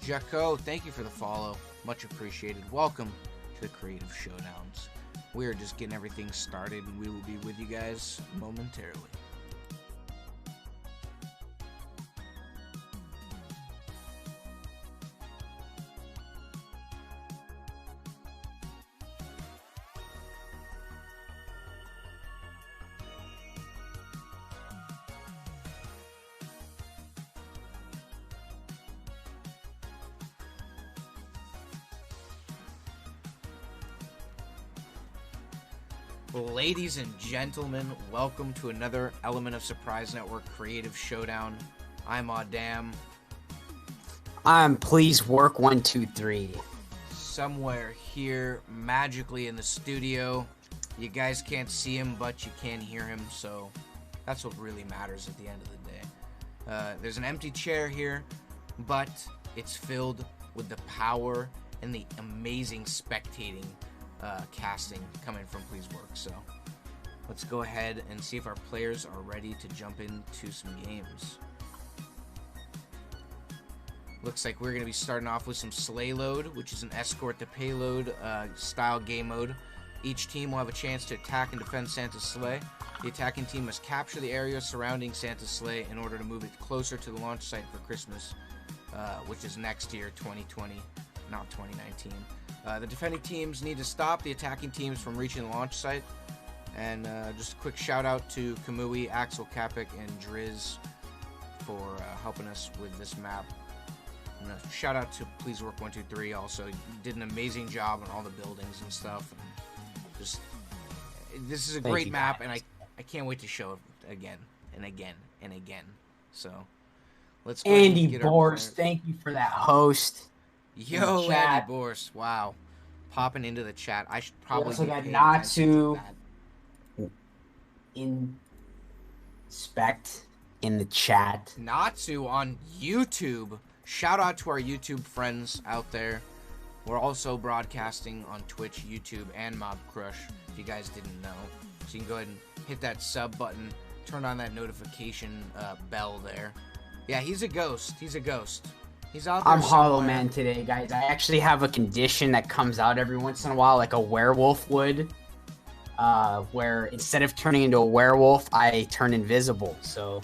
Jaco, thank you for the follow. Much appreciated. Welcome to the Creative Showdowns. We are just getting everything started, and we will be with you guys momentarily. Ladies and gentlemen, welcome to another Element of Surprise Network Creative Showdown. I'm Adam. I'm Please Work 123. Somewhere here, magically in the studio. You guys can't see him, but you can hear him, so that's what really matters at the end of the day. There's an empty chair here, but it's filled with the power and the amazing spectating casting coming from Please Work. So let's go ahead and see if our players are ready to jump into some games. Looks like we're going to be starting off with some Sleigh Load, which is an escort to payload style game mode. Each team will have a chance to attack and defend Santa's sleigh. The attacking team must capture the area surrounding Santa's sleigh in order to move it closer to the launch site for Christmas, which is next year, 2020, not 2019. The defending teams need to stop the attacking teams from reaching the launch site. And just a quick shout out to Kamui, Axel Kapik, and Driz for helping us with this map. And a shout out to Please Work 123 also. You did an amazing job on all the buildings and stuff. And just this is a great map, and I can't wait to show it again and again and again. So let's go Andy Bors, thank you for that host. Yo, Andy Bors, wow, popping into the chat. I should probably also got Natsu inspect in the chat. Natsu on YouTube. Shout out to our YouTube friends out there. We're also broadcasting on Twitch, YouTube, and Mob Crush, if you guys didn't know. So you can go ahead and hit that sub button, turn on that notification bell there. Yeah, he's a ghost. He's a ghost. He's out there. I'm Hollow Man today, guys. I actually have a condition that comes out every once in a while, like a werewolf would, where instead of turning into a werewolf, I turn invisible. So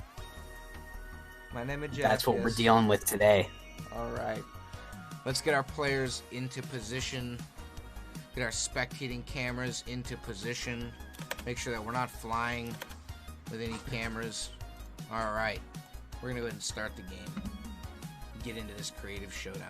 my name is Jeff. That's what we're dealing with today. All right. Let's get our players into position. Get our spectating cameras into position. Make sure that we're not flying with any cameras. All right. We're going to go ahead and start the game. Get into this Creative Showdown.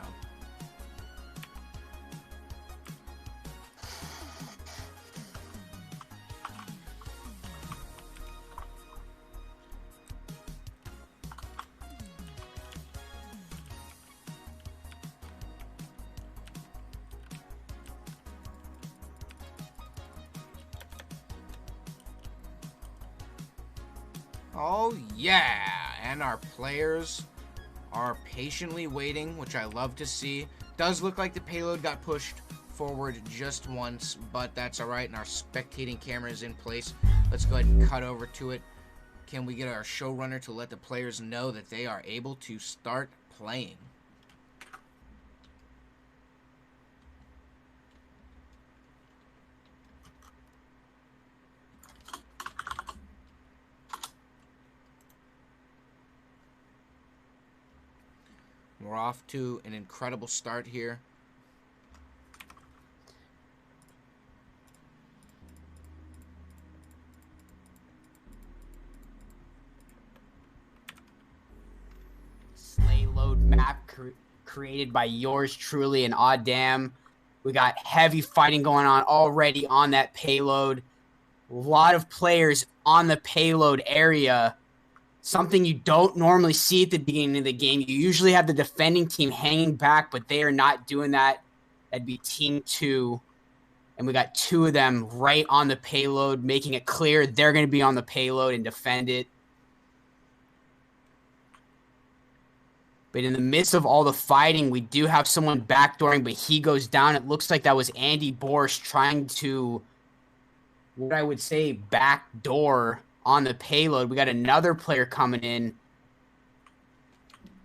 Oh yeah, and our players are patiently waiting, which I love to see. Does look like the payload got pushed forward just once, but that's alright, and our spectating camera is in place. Let's go ahead and cut over to it. Can we get our showrunner to let the players know that they are able to start playing? We're off to an incredible start here. Sleigh Load map created by yours truly and Adam. We got heavy fighting going on already on that payload. A lot of players on the payload area. Something you don't normally see at the beginning of the game. You usually have the defending team hanging back, but they are not doing that. That'd be Team 2. And we got 2 of them right on the payload, making it clear they're going to be on the payload and defend it. But in the midst of all the fighting, we do have someone backdooring, but he goes down. It looks like that was Andy Borsch trying to, what I would say, backdoor on the payload. We got another player coming in.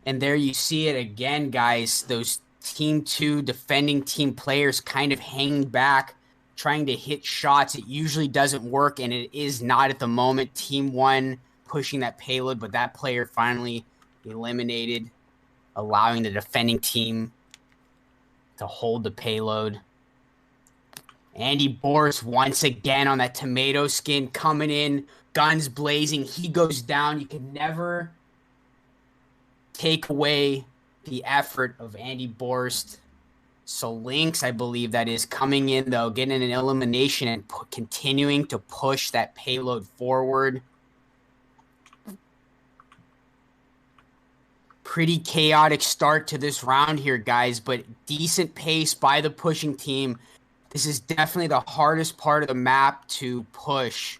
And there you see it again, guys. Those Team 2 defending team players kind of hanging back, trying to hit shots. It usually doesn't work, and it is not at the moment. Team 1 pushing that payload, but that player finally eliminated, allowing the defending team to hold the payload. Andy Boris once again on that tomato skin coming in, guns blazing. He goes down. You can never take away the effort of Andy Borst. So Lynx, I believe that is coming in, though, getting an elimination and continuing to push that payload forward. Pretty chaotic start to this round here, guys, but decent pace by the pushing team. This is definitely the hardest part of the map to push,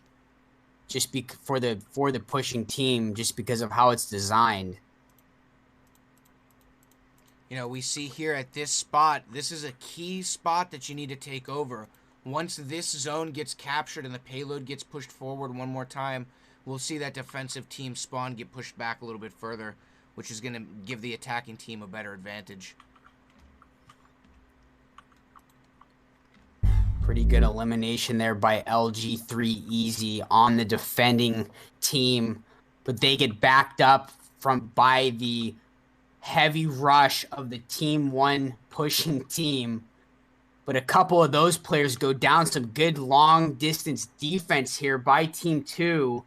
just for the pushing team, just because of how it's designed. You know, we see here at this spot, this is a key spot that you need to take over. Once this zone gets captured and the payload gets pushed forward one more time, we'll see that defensive team spawn get pushed back a little bit further, which is going to give the attacking team a better advantage. Pretty good elimination there by LG3 Easy on the defending team, but they get backed up by the heavy rush of the Team 1 pushing team. But a couple of those players go down. Some good long distance defense here by Team 2.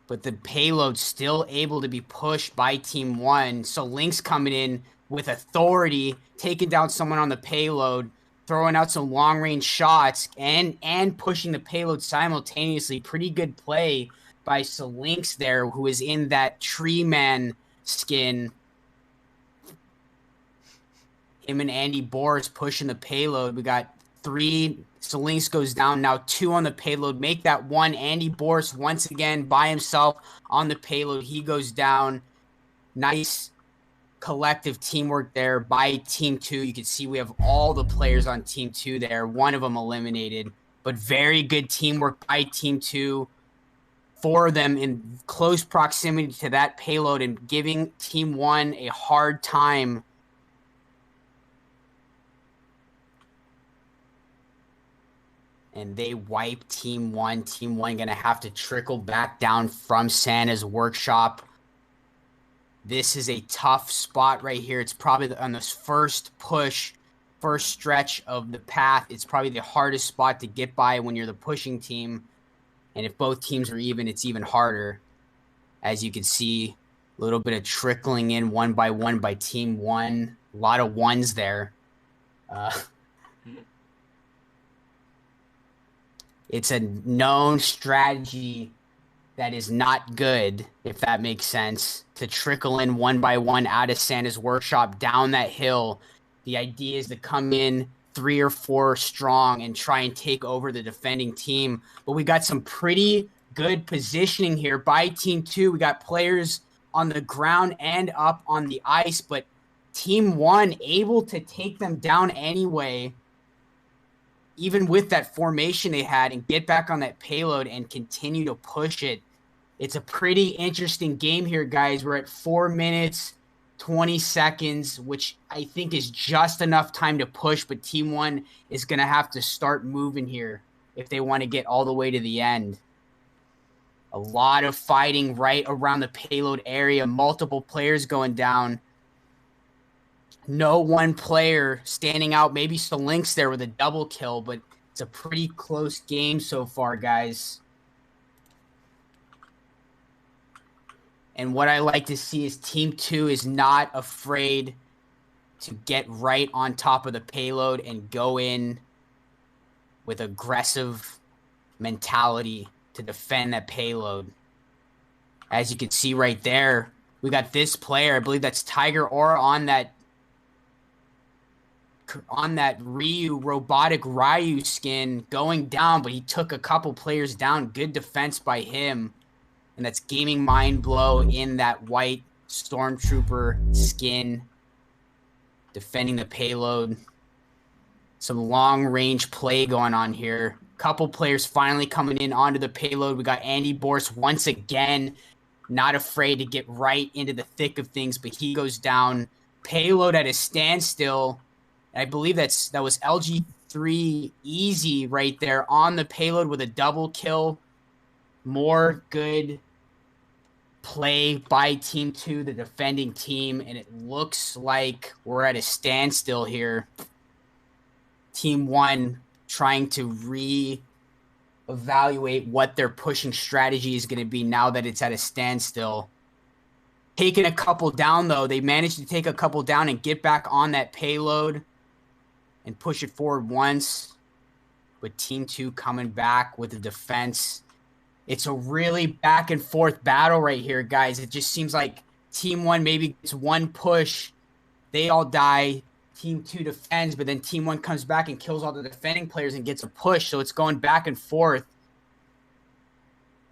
But the payload still able to be pushed by Team 1. So Lynx coming in with authority, taking down someone on the payload, throwing out some long-range shots, and pushing the payload simultaneously. Pretty good play by Lynx there, who is in that tree man skin. Him and Andy Boris pushing the payload. We got 3. Lynx goes down now, 2 on the payload. Make that 1. Andy Boris once again by himself on the payload. He goes down. Nice collective teamwork there by Team 2. You can see we have all the players on Team 2 there. One of them eliminated, but very good teamwork by Team 2. 4 of them in close proximity to that payload and giving Team 1 a hard time. And they wipe Team 1. Team 1 going to have to trickle back down from Santa's workshop. This is a tough spot right here. It's probably on this first stretch of the path. It's probably the hardest spot to get by when you're the pushing team. And if both teams are even, it's even harder. As you can see, a little bit of trickling in one by Team 1. A lot of ones there. It's a known strategy that is not good, if that makes sense, to trickle in one by one out of Santa's workshop down that hill. The idea is to come in 3 or 4 strong and try and take over the defending team. But we got some pretty good positioning here by Team 2. We got players on the ground and up on the ice, but Team 1 able to take them down anyway, even with that formation they had, and get back on that payload and continue to push it. It's a pretty interesting game here, guys. We're at 4 minutes, 20 seconds, which I think is just enough time to push, but Team 1 is going to have to start moving here if they want to get all the way to the end. A lot of fighting right around the payload area, multiple players going down. No one player standing out. Maybe Lynx there with a double kill, but it's a pretty close game so far, guys. And what I like to see is Team 2 is not afraid to get right on top of the payload and go in with aggressive mentality to defend that payload. As you can see right there, we got this player, I believe that's Tiger Aura on that robotic Ryu skin going down, but he took a couple players down. Good defense by him. And that's Gaming Mind Blow in that white Stormtrooper skin, defending the payload. Some long-range play going on here. Couple players finally coming in onto the payload. We got Andy Boris once again not afraid to get right into the thick of things, but he goes down. Payload at a standstill. I believe that was LG3 Easy right there on the payload with a double kill. More good play by Team 2, the defending team, and it looks like we're at a standstill here. Team 1 trying to re-evaluate what their pushing strategy is going to be now that it's at a standstill. Taking a couple down, though. They managed to take a couple down and get back on that payload and push it forward once. But Team 2 coming back with the defense. It's a really back and forth battle right here, guys. It just seems like Team 1 maybe gets one push. They all die. Team 2 defends, but then Team 1 comes back and kills all the defending players and gets a push. So it's going back and forth.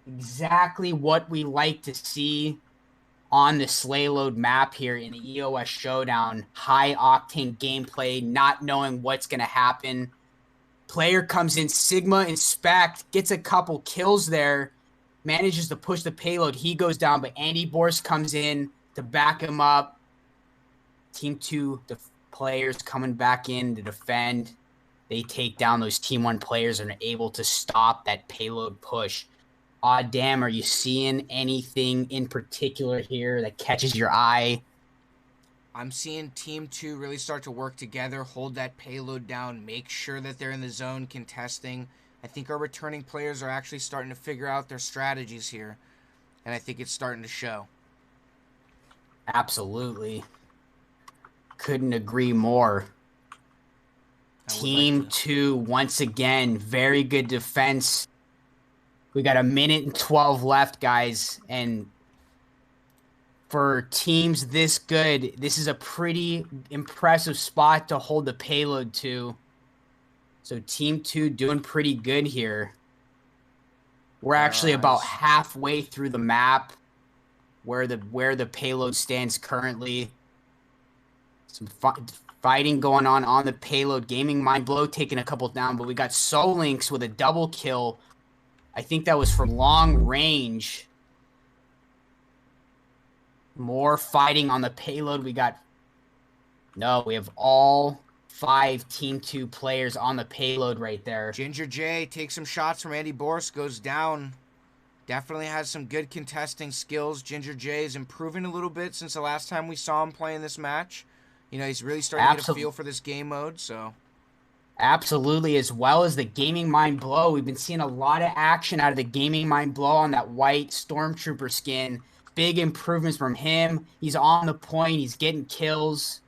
Exactly what we like to see on the sleigh load map here in the EOS Showdown. High octane gameplay, not knowing what's going to happen. Player comes in, Sigma Inspect, gets a couple kills there, manages to push the payload. He goes down, but Andy Borst comes in to back him up. Team 2 players coming back in to defend. They take down those Team 1 players and are able to stop that payload push. Aw, damn, are you seeing anything in particular here that catches your eye? I'm seeing Team 2 really start to work together, hold that payload down, make sure that they're in the zone contesting. I think our returning players are actually starting to figure out their strategies here, and I think it's starting to show. Absolutely. Couldn't agree more. Team 2, once again, very good defense. We got 1:12 left, guys, and for teams this good, this is a pretty impressive spot to hold the payload to. So Team 2 doing pretty good here. We're actually about halfway through the map where the payload stands currently. Some fighting going on the payload. Gaming Mind Blow taking a couple down, but we got Solinks with a double kill. I think that was from long range. More fighting on the payload. We have all 5 Team 2 players on the payload right there. Ginger J takes some shots from Andy Borst, goes down. Definitely has some good contesting skills. Ginger J is improving a little bit since the last time we saw him play in this match. You know, he's really starting to get a feel for this game mode, so. Absolutely, as well as the Gaming Mind Blow. We've been seeing a lot of action out of the Gaming Mind Blow on that white Stormtrooper skin. Big improvements from him. He's on the point. He's getting kills.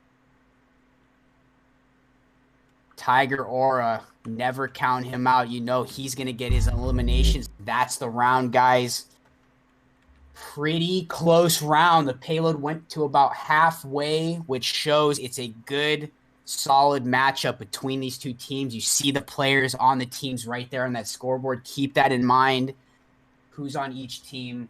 Tiger Aura, never count him out. You know he's going to get his eliminations. That's the round, guys. Pretty close round. The payload went to about halfway, which shows it's a good, solid matchup between these two teams. You see the players on the teams right there on that scoreboard. Keep that in mind. Who's on each team.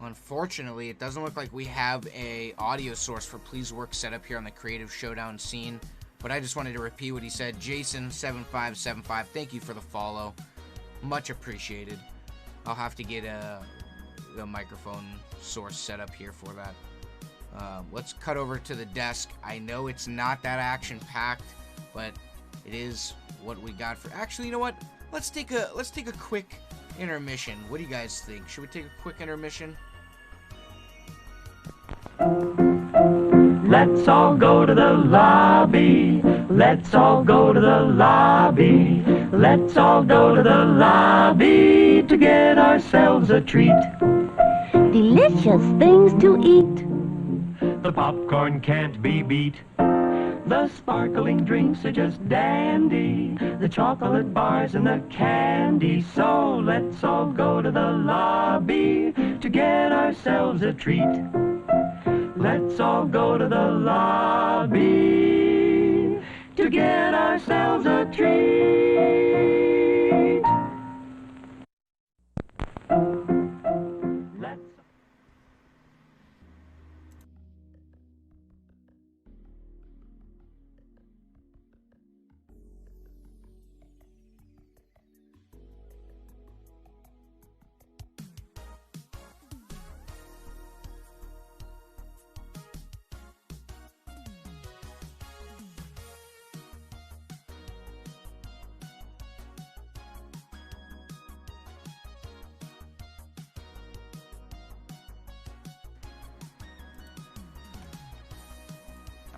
Unfortunately, it doesn't look like we have a audio source for Please Work set up here on the Creative Showdown scene. But I just wanted to repeat what he said. Jason7575, thank you for the follow. Much appreciated. I'll have to get a microphone source set up here for that. Let's cut over to the desk. I know it's not that action-packed, but it is what we got for... Actually, you know what? Let's take a quick intermission. What do you guys think? Should we take a quick intermission? Let's all go to the lobby. Let's all go to the lobby. Let's all go to the lobby to get ourselves a treat. Delicious things to eat. The popcorn can't be beat. The sparkling drinks are just dandy. The chocolate bars and the candy. So let's all go to the lobby to get ourselves a treat. Let's all go to the lobby to get ourselves a treat.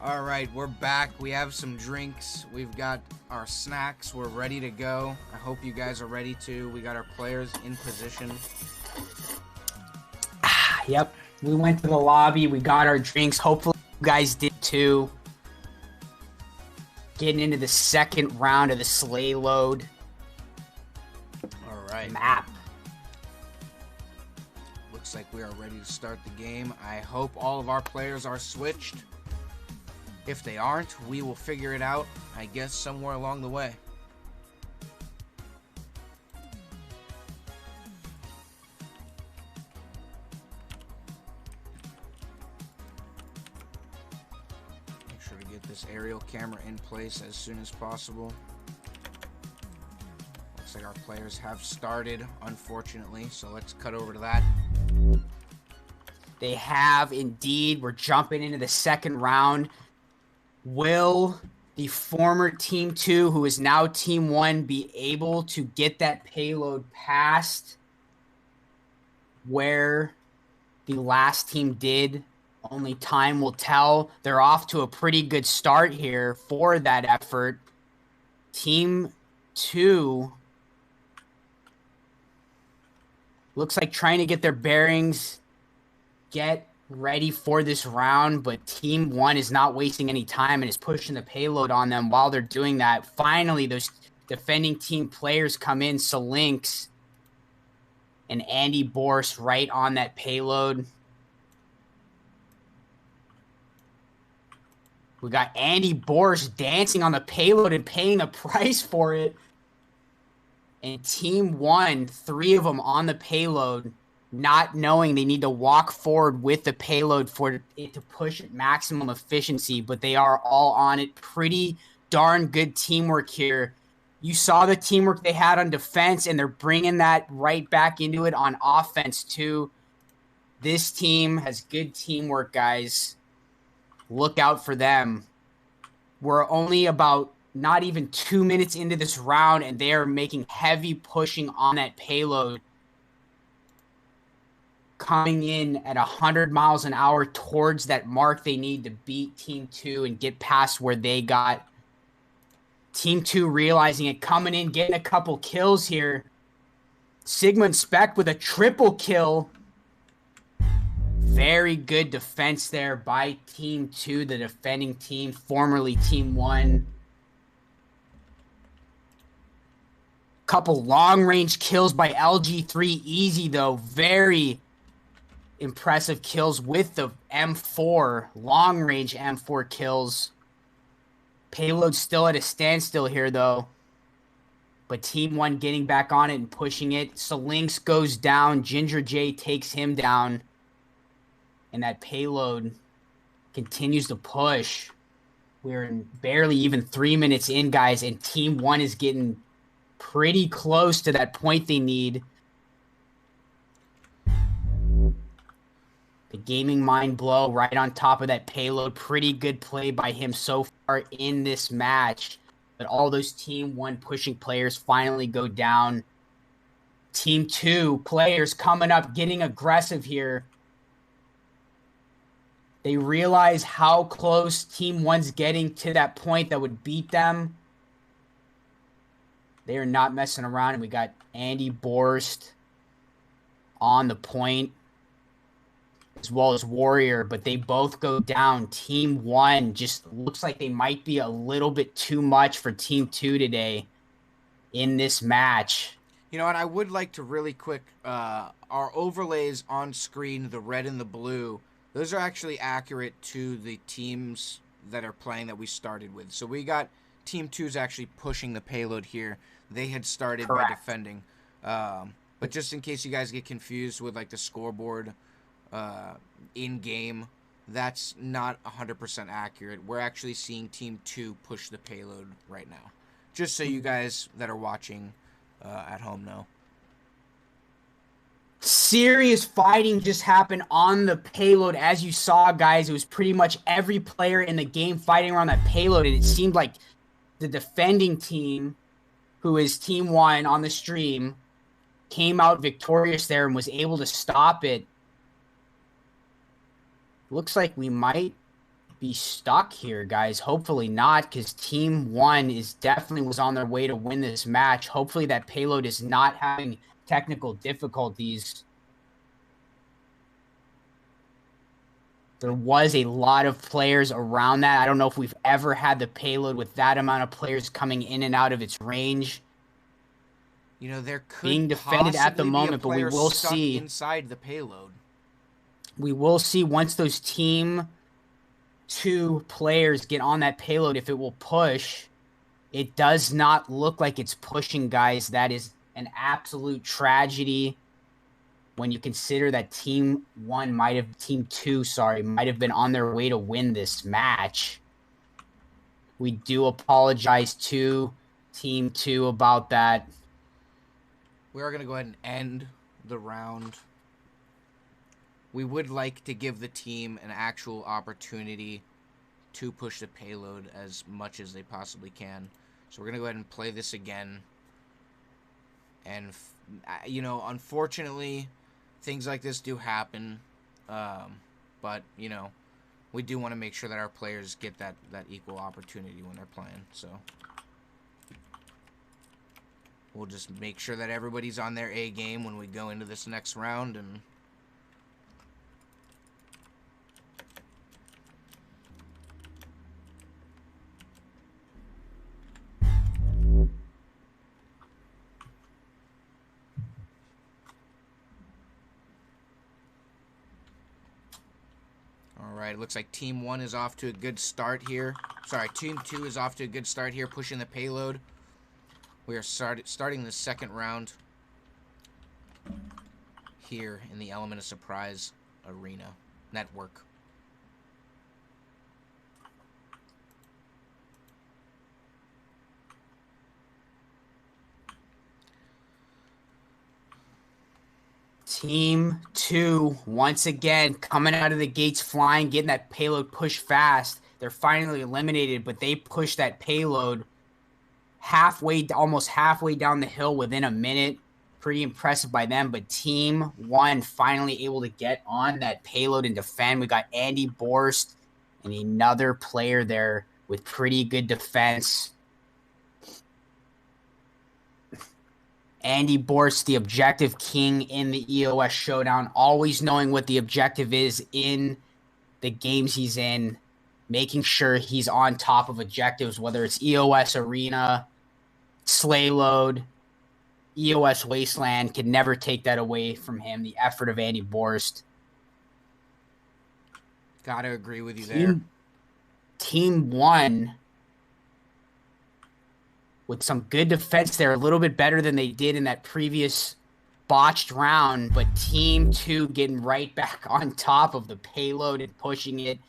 All right, we're back. We have some drinks. We've got our snacks. We're ready to go. I hope you guys are ready too. We got our players in position. Yep. We went to the lobby. We got our drinks. Hopefully you guys did too. Getting into the second round of the sleigh load. All right. Map. Looks like we are ready to start the game. I hope all of our players are switched. If they aren't, we will figure it out, I guess, somewhere along the way. Make sure to get this aerial camera in place as soon as possible. Looks like our players have started, unfortunately, so let's cut over to that. They have indeed. We're jumping into the second round. Will the former Team 2, who is now Team 1, be able to get that payload past where the last team did? Only time will tell. They're off to a pretty good start here for that effort. Team 2 looks like trying to get their bearings, get ready for this round, but Team 1 is not wasting any time and is pushing the payload on them while they're doing that. Finally, those defending team players come in, Salinks and Andy Borst right on that payload. We got Andy Borst dancing on the payload and paying the price for it. And Team 1, 3 of them on the payload, not knowing they need to walk forward with the payload for it to push at maximum efficiency, but they are all on it. Pretty darn good teamwork here. You saw the teamwork they had on defense, and they're bringing that right back into it on offense too. This team has good teamwork, guys. Look out for them. We're only about not even 2 minutes into this round, and they are making heavy pushing on that payload, coming in at 100 miles an hour towards that mark they need to beat Team 2 and get past where they got. Team 2 realizing it, coming in, getting a couple kills here. Sigma and Spec with a triple kill. Very good defense there by Team 2, the defending team, formerly Team 1. Couple long-range kills by LG3 Easy, though. Very impressive kills with the M4, long-range M4 kills. Payload still at a standstill here, though. But Team 1 getting back on it and pushing it. Salinks goes down. Ginger J takes him down. And that payload continues to push. We're barely even 3 minutes in, guys, and Team 1 is getting pretty close to that point they need. The Gaming Mind Blow right on top of that payload. Pretty good play by him so far in this match. But all those Team 1 pushing players finally go down. Team 2 players coming up, getting aggressive here. They realize how close Team 1's getting to that point that would beat them. They are not messing around, and we got Andy Borst on the point, as well as Warrior, but they both go down. Team 1 just looks like they might be a little bit too much for Team 2 today in this match. You know what? I would like to really quick, our overlays on screen, the red and the blue, those are actually accurate to the teams that are playing that we started with. So we got Team 2's actually pushing the payload here. They had started Correct. by defending. But just in case you guys get confused with like the scoreboard in-game, that's not 100% accurate. We're actually seeing Team 2 push the payload right now. Just so you guys that are watching at home know. Serious fighting just happened on the payload. As you saw, guys, it was pretty much every player in the game fighting around that payload, and it seemed like the defending team, who is Team 1 on the stream, came out victorious there and was able to stop it. Looks like we might be stuck here, guys. Hopefully not, because Team 1 is definitely was on their way to win this match. Hopefully that payload is not having technical difficulties. There was a lot of players around that. I don't know if we've ever had the payload with that amount of players coming in and out of its range. You know, there could Being defended at the moment, but we will see inside the payload. We will see once those Team 2 players get on that payload if it will push. It does not look like it's pushing, guys. That is an absolute tragedy when you consider that Team 2 might have been on their way to win this match. We do apologize to Team 2 about that. We are going to go ahead and end the round. We would like to give the team an actual opportunity to push the payload as much as they possibly can. So we're going to go ahead and play this again. And, you know, unfortunately, things like this do happen. But, you know, we do want to make sure that our players get that equal opportunity when they're playing. So we'll just make sure that everybody's on their A game when we go into this next round. And Alright, it looks like Team 1 is off to a good start here. Sorry, Team 2 is off to a good start here, pushing the payload. We are starting the second round here in the Element of Surprise Arena network. Team 2, once again, coming out of the gates flying, getting that payload pushed fast. They're finally eliminated, but they pushed that payload almost halfway down the hill within a minute. Pretty impressive by them, but Team 1 finally able to get on that payload and defend. We got Andy Borst and another player there with pretty good defense. Andy Borst, the objective king in the EOS Showdown, always knowing what the objective is in the games he's in, making sure he's on top of objectives, whether it's EOS Arena, Slay Load, EOS Wasteland, can never take that away from him, the effort of Andy Borst. Gotta agree with you there. Team 1, with some good defense there, a little bit better than they did in that previous botched round, but Team 2 getting right back on top of the payload and pushing it.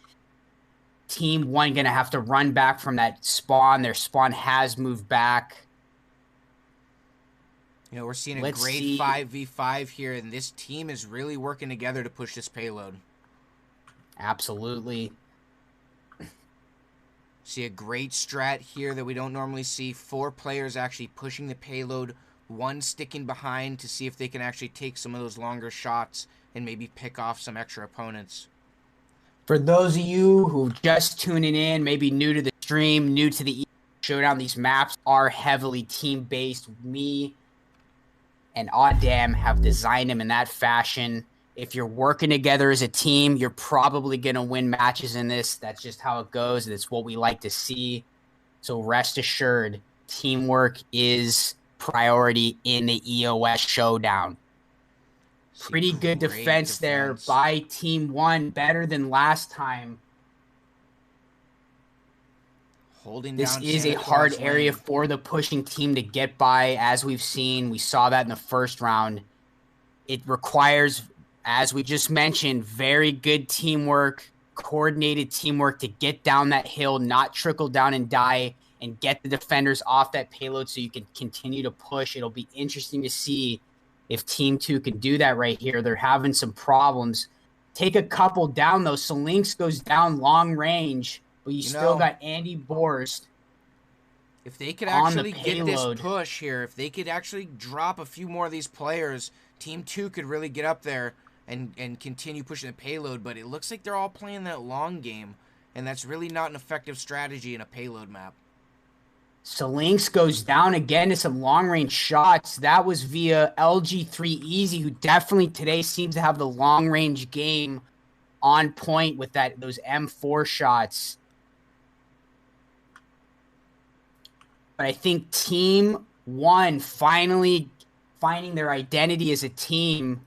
Team 1 going to have to run back from that spawn. Their spawn has moved back. You know, we're seeing a great 5v5 here, and this team is really working together to push this payload. Absolutely. See a great strat here that we don't normally see. 4 players actually pushing the payload, 1 sticking behind to see if they can actually take some of those longer shots and maybe pick off some extra opponents. For those of you who just tuning in, maybe new to the stream, new to the Showdown, these maps are heavily team-based. Me and Oddam have designed them in that fashion. If you're working together as a team, you're probably going to win matches in this. That's just how it goes, and it's what we like to see. So rest assured, teamwork is priority in the EOS Showdown. Pretty good defense there by Team 1, better than last time. This is a hard area for the pushing team to get by, as we've seen. We saw that in the first round. It requires, as we just mentioned, very good teamwork, coordinated teamwork to get down that hill, not trickle down and die, and get the defenders off that payload so you can continue to push. It'll be interesting to see if Team 2 can do that right here. They're having some problems. Take a couple down, though. So Lynx goes down long range, but you still got Andy Borst. If they could actually get this push here, if they could actually drop a few more of these players, Team 2 could really get up there and continue pushing the payload. But it looks like they're all playing that long game. and that's really not an effective strategy in a payload map. Lynx goes down again to some long-range shots. That was via LG3 Easy, who definitely today seems to have the long-range game on point with those M4 shots. But I think Team 1 finally finding their identity as a team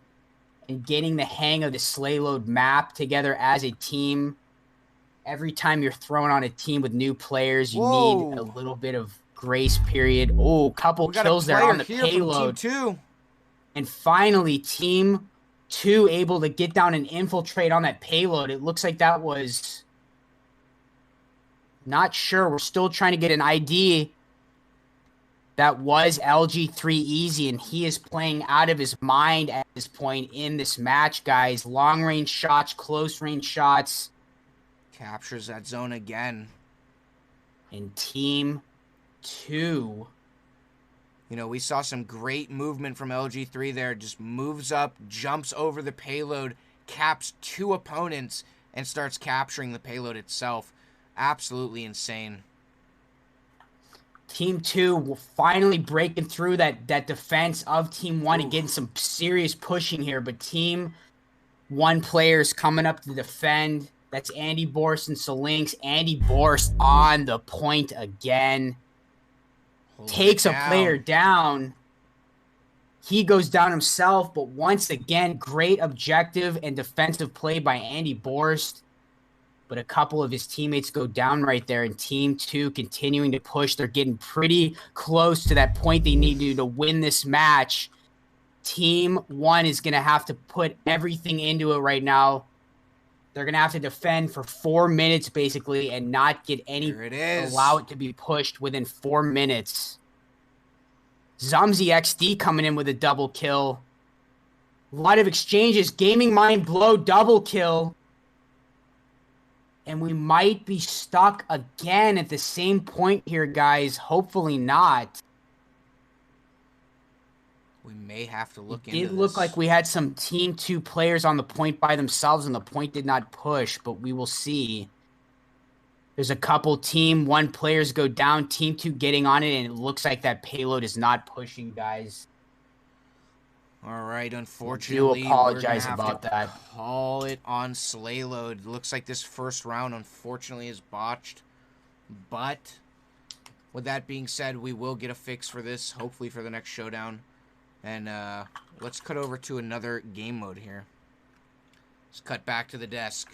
and getting the hang of the sleigh load map together as a team. Every time you're thrown on a team with new players, you need a little bit of grace period. Oh, couple kills there on the payload. Team 2. And finally, Team 2 able to get down and infiltrate on that payload. It looks like that was... Not sure. We're still trying to get an ID. That was LG3 Easy, and he is playing out of his mind at this point in this match, guys. Long-range shots, close-range shots. Captures that zone again. And Team 2. You know, we saw some great movement from LG3 there. Just moves up, jumps over the payload, caps 2 opponents, and starts capturing the payload itself. Absolutely insane. Team 2 finally breaking through that defense of Team 1 and getting some serious pushing here. But Team 1 players coming up to defend. That's Andy Borst and Lynx. Andy Borst on the point again. Takes a player down. He goes down himself, but once again, great objective and defensive play by Andy Borst. But a couple of his teammates go down right there, and Team 2 continuing to push. They're getting pretty close to that point they need to win this match. Team 1 is going to have to put everything into it right now. They're going to have to defend for 4 minutes, basically, and not get any... Allow it to be pushed within 4 minutes. Zumzy XD coming in with a double kill. A lot of exchanges. Gaming Mind Blow double kill. And we might be stuck again at the same point here, guys. Hopefully not. We may have to look into this. It did look like we had some Team 2 players on the point by themselves, and the point did not push, but we will see. There's a couple Team 1 players go down, Team 2 getting on it, and it looks like that payload is not pushing, guys. All right, unfortunately, I do apologize about that. Call it on sleigh load. Looks like this first round, unfortunately, is botched. But with that being said, we will get a fix for this, hopefully for the next showdown. And let's cut over to another game mode here. Let's cut back to the desk.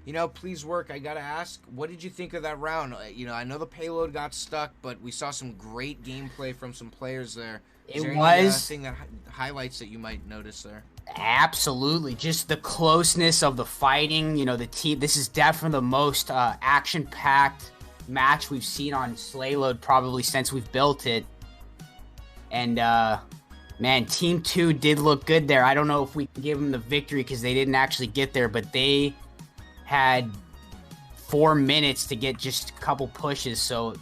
You know, please work. I gotta ask, what did you think of that round? You know, I know the payload got stuck, but we saw some great gameplay from some players there. Is there anything that highlights that you might notice there? Absolutely, just the closeness of the fighting. You know, the team. This is definitely the most action-packed match we've seen on sleigh load probably since we've built it. And man, Team 2 did look good there. I don't know if we can give them the victory because they didn't actually get there, but they had 4 minutes to get just a couple pushes, so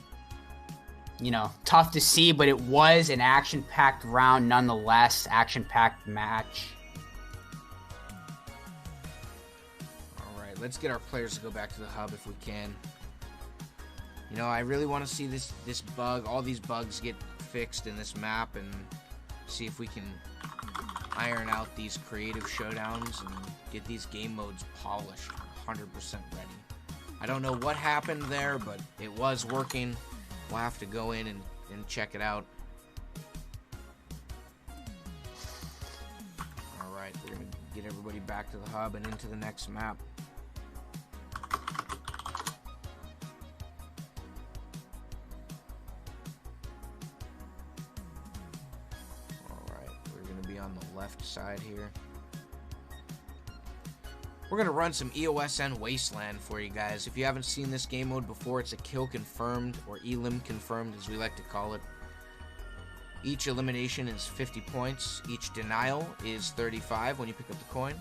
you know, tough to see, but it was an action-packed round nonetheless. Action-packed match. Alright, let's get our players to go back to the hub if we can. You know, I really want to see this bug, all these bugs get fixed in this map, and see if we can iron out these creative showdowns and get these game modes polished, 100% ready. I don't know what happened there, but it was working. We'll have to go in and check it out. Alright, we're going to get everybody back to the hub and into the next map. On the left side here. We're going to run some EOSN Wasteland for you guys. If you haven't seen this game mode before, it's a kill confirmed, or elim confirmed as we like to call it. Each elimination is 50 points. Each denial is 35 when you pick up the coin.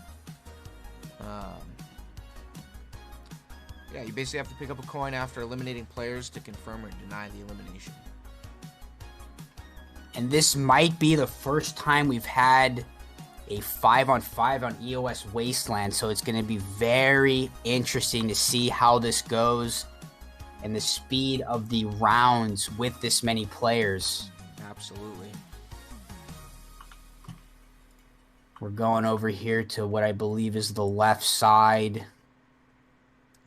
Yeah, you basically have to pick up a coin after eliminating players to confirm or deny the elimination. And this might be the first time we've had a 5-on-5 on EOS Wasteland, so it's going to be very interesting to see how this goes and the speed of the rounds with this many players. Absolutely. We're going over here to what I believe is the left side.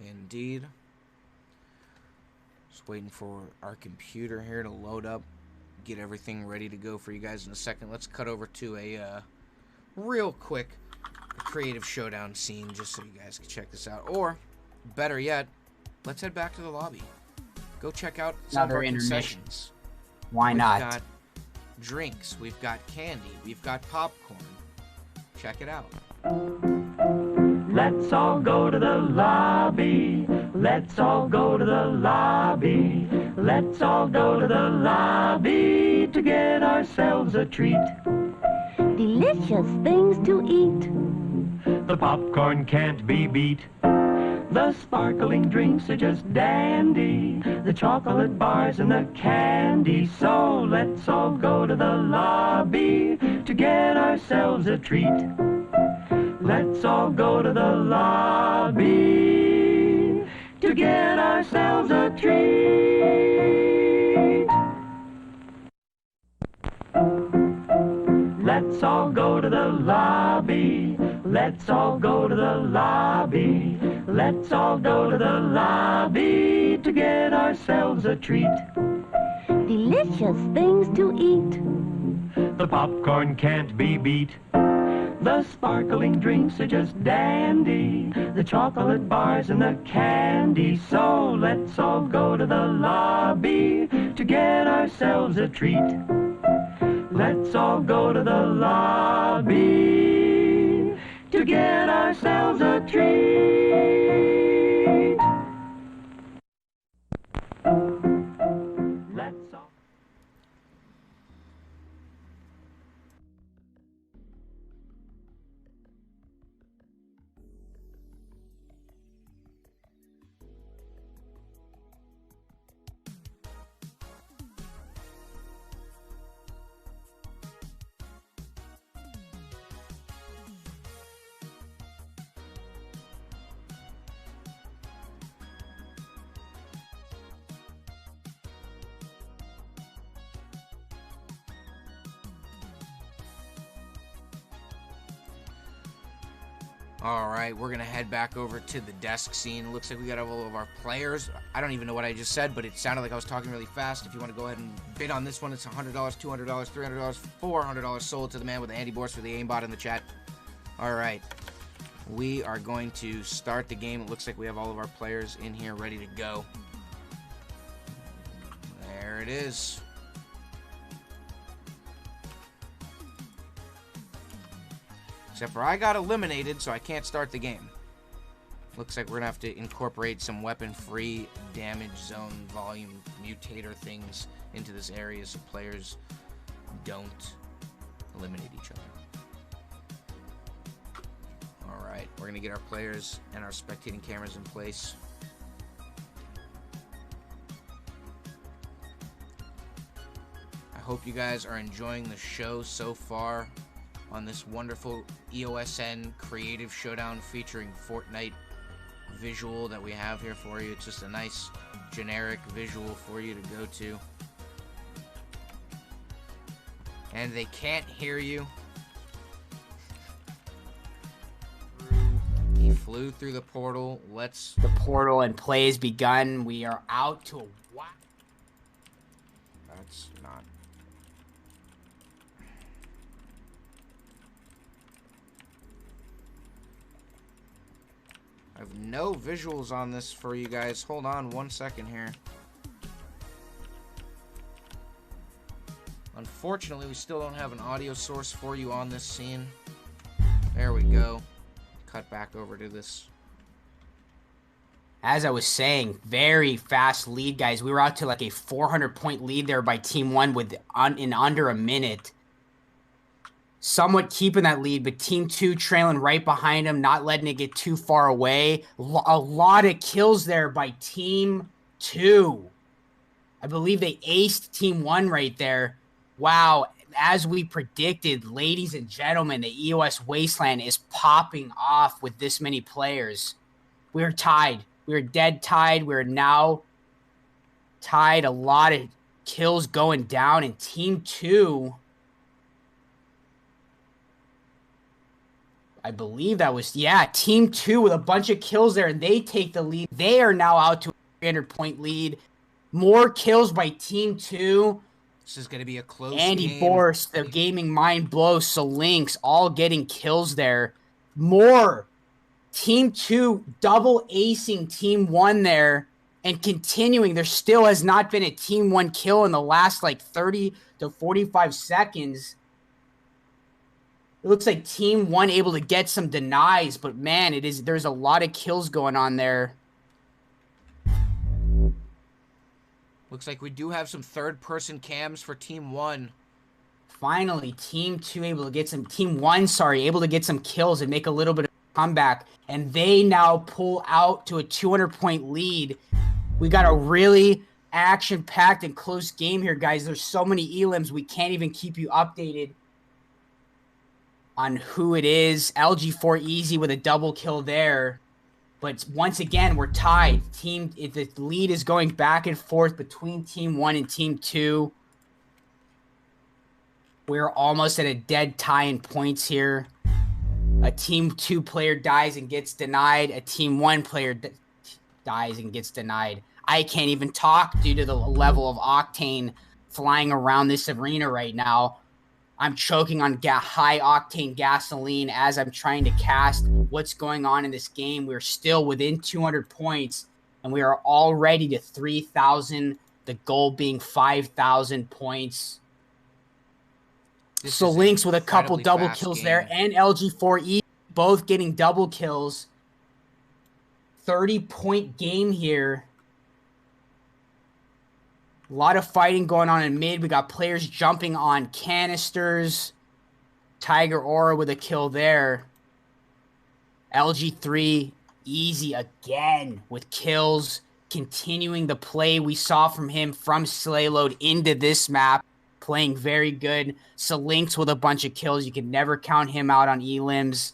Indeed. Just waiting for our computer here to load up, get everything ready to go for you guys in a second. Let's cut over to a real quick Creative Showdown scene just so you guys can check this out. Or, better yet, let's head back to the lobby. Go check out some of our concessions. Why not? We've got drinks, we've got candy, we've got popcorn. Check it out. Let's all go to the lobby. Let's all go to the lobby. Let's all go to the lobby to get ourselves a treat. Delicious things to eat. The popcorn can't be beat. The sparkling drinks are just dandy. The chocolate bars and the candy. So let's all go to the lobby to get ourselves a treat. Let's all go to the lobby to get ourselves a treat. Let's all go to the lobby. Let's all go to the lobby. Let's all go to the lobby to get ourselves a treat. Delicious things to eat. The popcorn can't be beat. The sparkling drinks are just dandy. The chocolate bars and the candy. So let's all go to the lobby to get ourselves a treat. Let's all go to the lobby to get ourselves a treat. Let's all... Alright, we're going to head back over to the desk scene. Looks like we got all of our players. I don't even know what I just said, but it sounded like I was talking really fast. If you want to go ahead and bid on this one, it's $100, $200, $300, $400 sold to the man with the Andy Borst for the aimbot in the chat. Alright, we are going to start the game. It looks like we have all of our players in here ready to go. There it is. Except for I got eliminated, so I can't start the game. Looks like we're going to have to incorporate some weapon-free damage zone volume mutator things into this area so players don't eliminate each other. Alright, we're going to get our players and our spectating cameras in place. I hope you guys are enjoying the show so far on this wonderful EOSN Creative Showdown featuring Fortnite visual that we have here for you. It's just a nice generic visual for you to go to. And they can't hear you. He flew through the portal. The portal and play has begun. We are out to a what? That's not... I have no visuals on this for you guys. Hold on one second here. Unfortunately, we still don't have an audio source for you on this scene. There we go. Cut back over to this. As I was saying, very fast lead, guys. We were out to like a 400-point lead there by Team 1 in under a minute. Somewhat keeping that lead, but Team 2 trailing right behind him, not letting it get too far away. A lot of kills there by Team 2. I believe they aced Team 1 right there. Wow. as we predicted, ladies and gentlemen, the EOS Wasteland is popping off with this many players. We're tied. We're dead tied. We're now tied. A lot of kills going down in Team 2. I believe that was, Team 2 with a bunch of kills there, and they take the lead. They are now out to a 300-point lead. More kills by Team 2. This is going to be a close Andy game. Boris, the Gaming Mind Blow, Salinks, all getting kills there. More. Team 2 double acing Team 1 there and continuing. There still has not been a Team 1 kill in the last like 30 to 45 seconds. It looks like Team 1 able to get some denies, but man, there's a lot of kills going on there. Looks like we do have some third-person cams for Team 1. Finally, Team 1 able to get some kills and make a little bit of a comeback. And they now pull out to a 200-point lead. We got a really action-packed and close game here, guys. There's so many elims, we can't even keep you updated on who it is. LG4 Easy with a double kill there. But once again, we're tied. The lead is going back and forth between Team 1 and Team 2. We're almost at a dead tie in points here. A Team 2 player dies and gets denied. A Team 1 player dies and gets denied. I can't even talk due to the level of octane flying around this arena right now. I'm choking on high-octane gasoline as I'm trying to cast what's going on in this game. We're still within 200 points, and we are already to 3,000, the goal being 5,000 points. So Lynx with a couple double kills there, and LG4E both getting double kills. 30-point game here. A lot of fighting going on in mid. We got players jumping on canisters. Tiger Aura with a kill there. LG3 Easy again with kills. Continuing the play we saw from him from Slayload into this map. Playing very good. Salinks with a bunch of kills. You can never count him out on elims.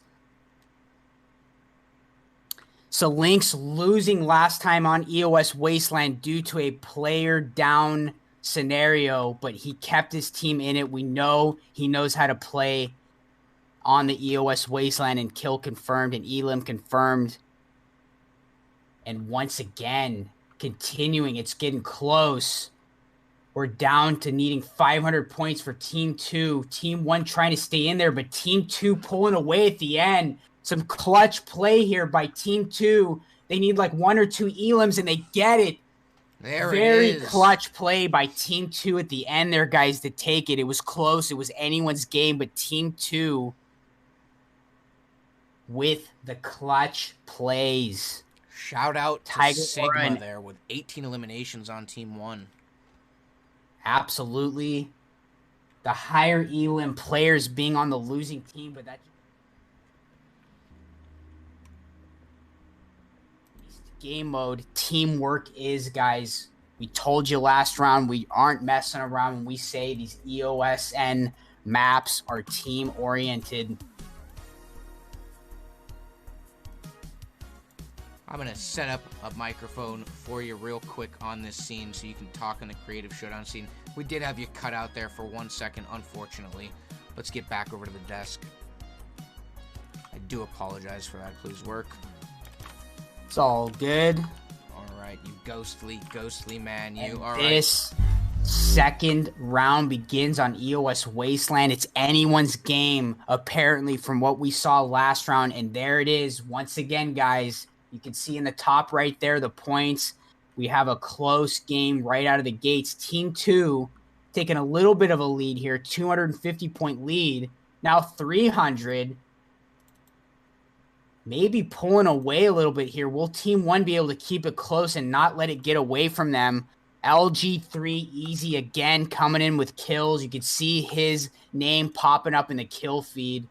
Salinks losing last time on EOS Wasteland due to a player down scenario, but he kept his team in it. We know he knows how to play on the EOS Wasteland, and kill confirmed and elim confirmed. And once again, continuing, it's getting close. We're down to needing 500 points for Team 2. Team 1 trying to stay in there, but Team 2 pulling away at the end. Some clutch play here by Team 2. They need like 1 or 2 elims, and they get it. Very clutch play by Team 2 at the end there, guys, to take it. It was close. It was anyone's game, but Team 2 with the clutch plays. Shout out to Tiger Sigma there with 18 eliminations on Team 1. Absolutely. The higher elim players being on the losing team, but that game mode, teamwork is, guys. We told you last round we aren't messing around when we say these EOSN maps are team oriented. I'm going to set up a microphone for you real quick on this scene so you can talk in the Creative Showdown scene. We did have you cut out there for 1 second, unfortunately. Let's get back over to the desk. I do apologize for that. Please work. It's all good. All right, you ghostly man. You all right. This second round begins on EOS Wasteland. It's anyone's game, apparently, from what we saw last round. And there it is. Once again, guys, you can see in the top right there the points. We have a close game right out of the gates. Team 2 taking a little bit of a lead here, 250-point lead. Now 300. Maybe pulling away a little bit here. Will Team 1 be able to keep it close and not let it get away from them? LG3 Easy again coming in with kills. You can see his name popping up in the kill feed.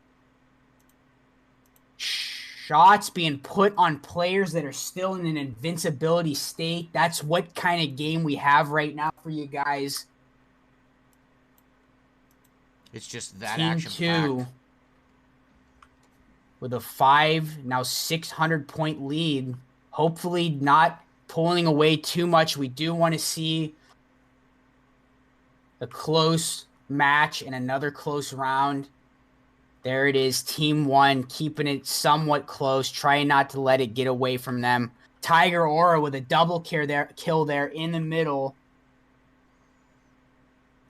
Shots being put on players that are still in an invincibility state. That's what kind of game we have right now for you guys. It's just that Team action 2 with a 600-point lead. Hopefully not pulling away too much. We do want to see a close match and another close round. There it is. Team 1 keeping it somewhat close, trying not to let it get away from them. Tiger Aura with a double kill there in the middle.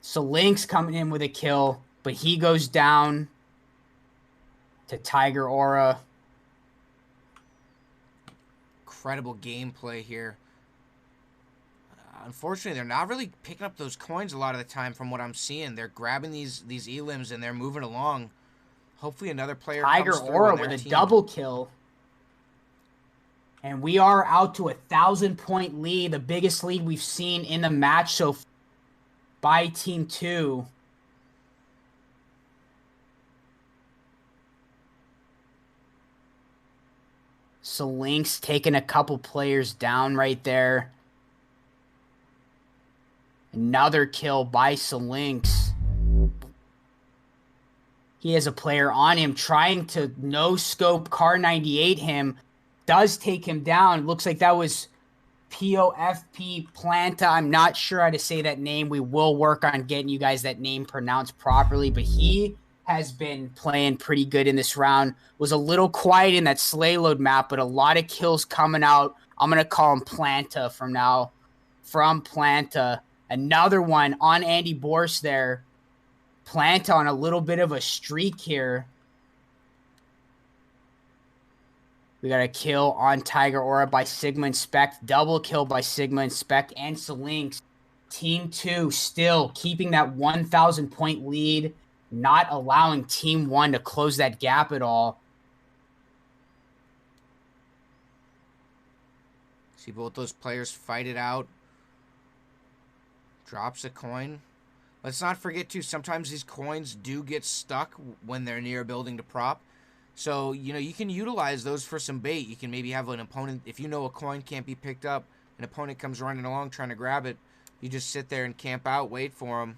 So Lynx coming in with a kill, but he goes down to Tiger Aura. Incredible gameplay here. Unfortunately, they're not really picking up those coins a lot of the time from what I'm seeing. They're grabbing these elims and they're moving along. Hopefully another player Tiger comes through Aura on their with a team. double kill. And we are out to a 1,000-point lead, the biggest lead we've seen in the match so far by Team 2. So Lynx taking a couple players down right there. Another kill by Lynx. He has a player on him trying to no-scope Car 98 him. Does take him down. Looks like that was POFP Planta. I'm not sure how to say that name. We will work on getting you guys that name pronounced properly, but he has been playing pretty good in this round. Was a little quiet in that sleigh load map, but a lot of kills coming out. I'm going to call him Planta from now. From Planta. Another one on Andy Borst there. Planta on a little bit of a streak here. We got a kill on Tiger Aura by Sigma Inspect. Double kill by Sigma Inspect and Lynx. Team 2 still keeping that 1,000-point lead. Not allowing Team 1 to close that gap at all. See both those players fight it out. Drops a coin. Let's not forget, too, sometimes these coins do get stuck when they're near a building to prop. So, you can utilize those for some bait. You can maybe have an opponent, if you know a coin can't be picked up, an opponent comes running along trying to grab it, you just sit there and camp out, wait for them.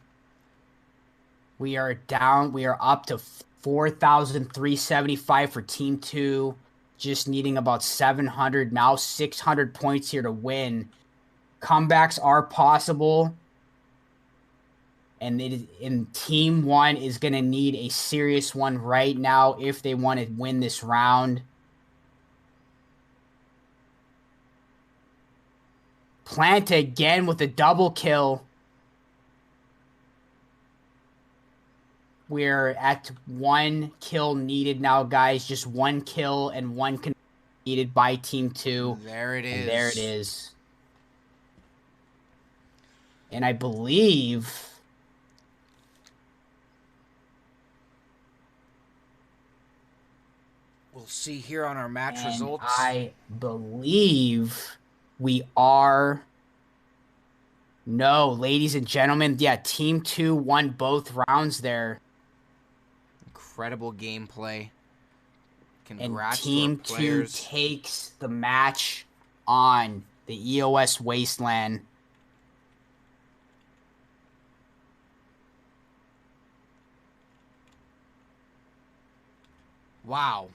We are down. We are up to 4,375 for Team 2. Just needing about 700, now 600 points here to win. Comebacks are possible. And Team 1 is going to need a serious one right now if they want to win this round. Planta again with a double kill. We're at 1 kill needed now, guys. Just 1 kill and 1 needed by Team 2. There it is. And there it is. And I believe... we'll see here on our match and results. I believe we are... No, ladies and gentlemen. Yeah, Team 2 won both rounds there. Incredible gameplay. And Congrats Team to our 2 players. takes the match on the EOS Wasteland. Wow.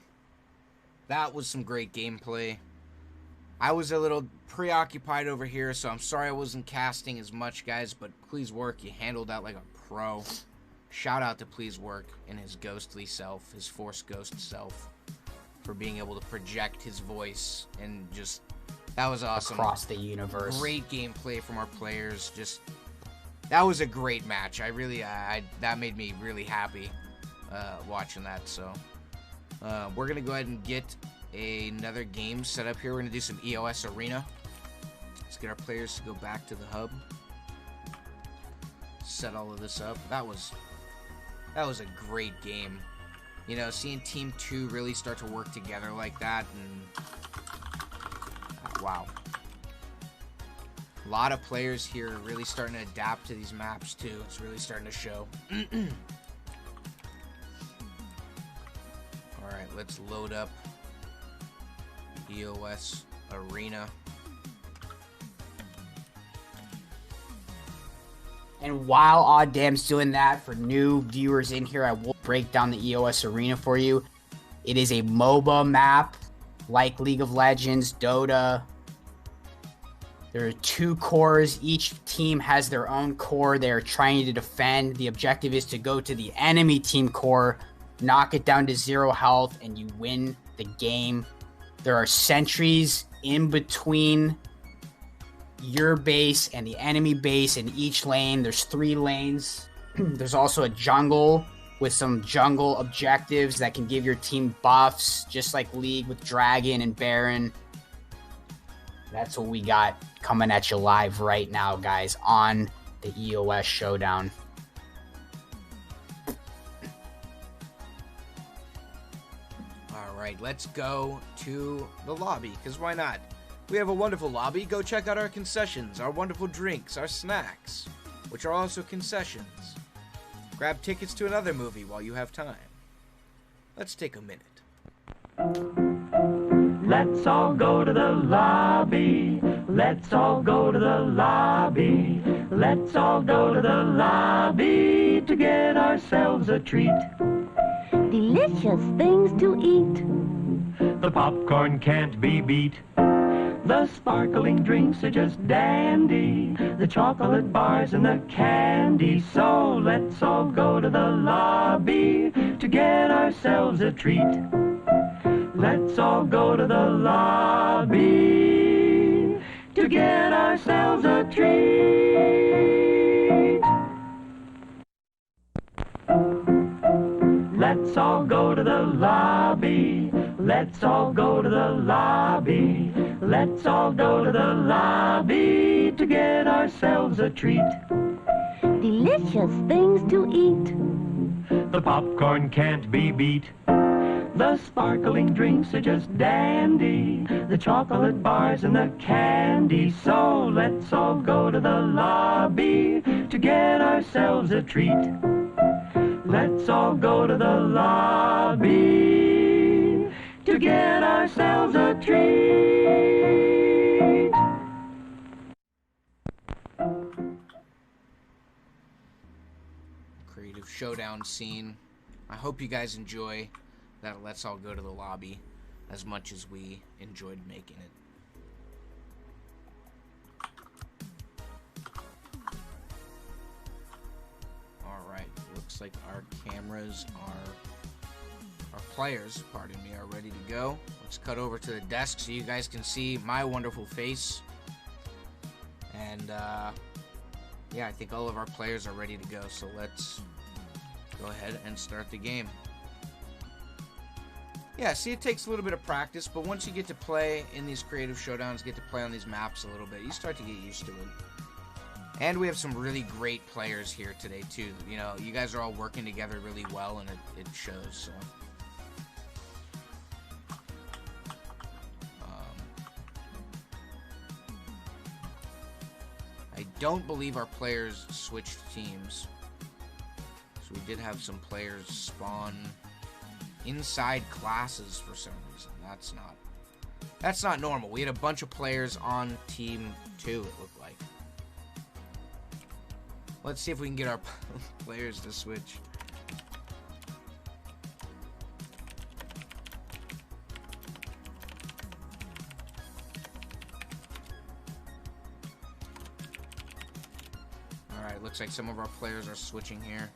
That was some great gameplay. I was a little preoccupied over here, so I'm sorry I wasn't casting as much, guys, but Please Work, you handled that like a pro. Shout out to Please Work and his ghostly self, his Force Ghost self, for being able to project his voice and just, that was awesome. Across the universe. Great gameplay from our players. Just, that was a great match. I really, that made me really happy watching that, so. We're going to go ahead and get another game set up here. We're going to do some EOS Arena. Let's get our players to go back to the hub. Set all of this up. That was a great game. Seeing Team 2 really start to work together like that. And wow. A lot of players here are really starting to adapt to these maps too. It's really starting to show. Alright, let's load up EOS Arena. And while Odd Dam's doing that, for new viewers in here, I will break down the EOS Arena for you. It is a MOBA map like League of Legends, Dota. There are 2 cores. Each team has their own core they're trying to defend. The objective is to go to the enemy team core, knock it down to 0 health, and you win the game. There are sentries in between your base and the enemy base in each lane. There's 3 lanes. There's also a jungle with some jungle objectives that can give your team buffs, just like League with Dragon and Baron. That's what we got coming at you live right now, guys, on the EOS Showdown. All right, let's go to the lobby, because why not? We have a wonderful lobby. Go check out our concessions, our wonderful drinks, our snacks, which are also concessions. Grab tickets to another movie while you have time. Let's take a minute. Let's all go to the lobby. Let's all go to the lobby. Let's all go to the lobby to get ourselves a treat. Delicious things to eat. The popcorn can't be beat. The sparkling drinks are just dandy. The chocolate bars and the candy. So let's all go to the lobby to get ourselves a treat. Let's all go to the lobby to get ourselves a treat. Let's all go to the lobby. Let's all go to the lobby. Let's all go to the lobby to get ourselves a treat. Delicious things to eat. The popcorn can't be beat. The sparkling drinks are just dandy. The chocolate bars and the candy. So let's all go to the lobby to get ourselves a treat. Let's all go to the lobby to get ourselves a treat. Creative Showdown scene. I hope you guys enjoy that Let's All Go to the Lobby as much as we enjoyed making it. Alright, looks like our cameras are, our players, pardon me, are ready to go. Let's cut over to the desk so you guys can see my wonderful face. And yeah, I think all of our players are ready to go, so let's go ahead and start the game. Yeah, see, it takes a little bit of practice, but once you get to play in these Creative Showdowns, get to play on these maps a little bit, you start to get used to it. And we have some really great players here today, too. You know, you guys are all working together really well, and it shows, so. I don't believe our players switched teams. So we did have some players spawn inside classes for some reason. That's not normal. We had a bunch of players on team 2, it looked like. Let's see if we can get our players to switch. Alright, looks like some of our players are switching here.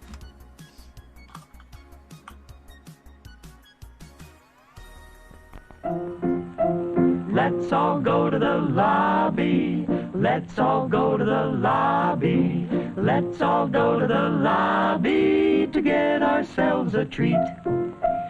Let's all go to the lobby. Let's all go to the lobby. Let's all go to the lobby to get ourselves a treat.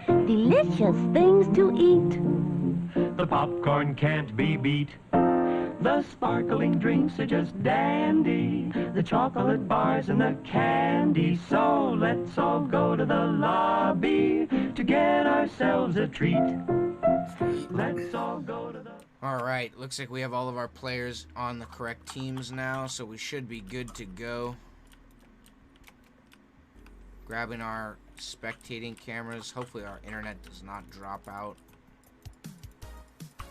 Delicious things to eat. The popcorn can't be beat. The sparkling drinks are just dandy. The chocolate bars and the candy. So let's all go to the lobby to get ourselves a treat. Let's all go to the... Alright, looks like we have all of our players on the correct teams now, so we should be good to go. Grabbing our spectating cameras. Hopefully our internet does not drop out.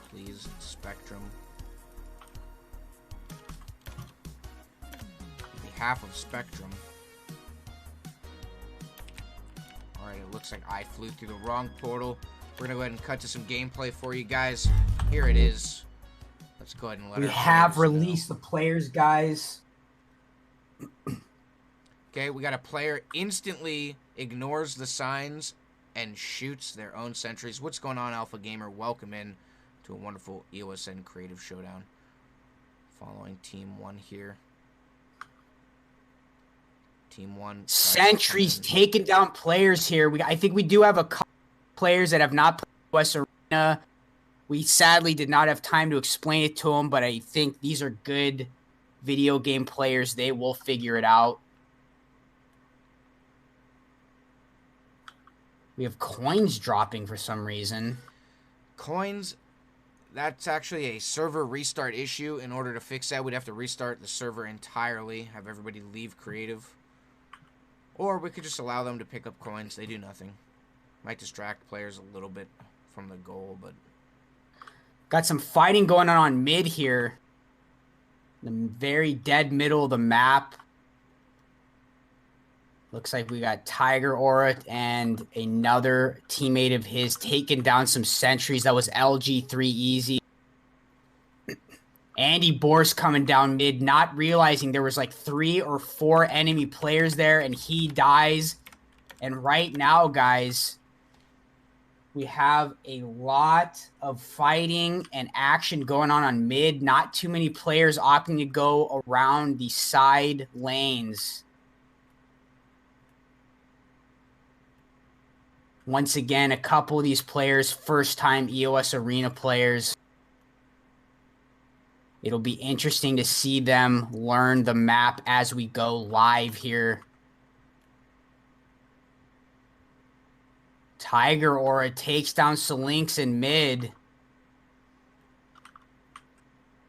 Please, Spectrum. Be half of Spectrum. Alright, it looks like I flew through the wrong portal. We're going to go ahead and cut to some gameplay for you guys. Here it is. Let's go ahead and let we our have players released know. the players, guys. Okay, we got a player instantly ignores the signs and shoots their own sentries. What's going on, Alpha Gamer? Welcome in to a wonderful EOSN Creative Showdown. Following Team 1 here. Team 1. Sentries taking down players here. I think we do have a couple players that have not played West Arena. We sadly did not have time to explain it to them, but I think these are good video game players. They will figure it out. We have coins dropping for some reason. Coins, that's actually a server restart issue. In order to fix that, we'd have to restart the server entirely, have everybody leave creative. Or we could just allow them to pick up coins. They do nothing. Might distract players a little bit from the goal, but... Got some fighting going on mid here. The very dead middle of the map. Looks like we got Tiger Aura and another teammate of his taking down some sentries. That was LG3 Easy. Andy Borst coming down mid, not realizing there was like 3 or 4 enemy players there, and he dies. And right now, guys, we have a lot of fighting and action going on mid. Not too many players opting to go around the side lanes. Once again, a couple of these players, first-time EOS Arena players. It'll be interesting to see them learn the map as we go live here. Tiger Aura takes down Salinx in mid.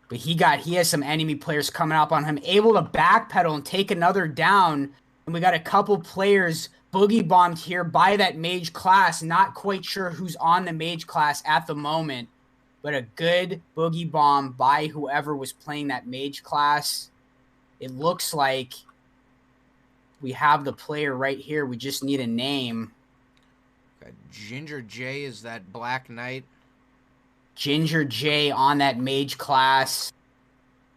But he has some enemy players coming up on him. Able to backpedal and take another down. And we got a couple players boogie bombed here by that mage class. Not quite sure who's on the mage class at the moment. But a good boogie bomb by whoever was playing that mage class. It looks like we have the player right here. We just need a name. Ginger J is that Black Knight. Ginger J on that mage class.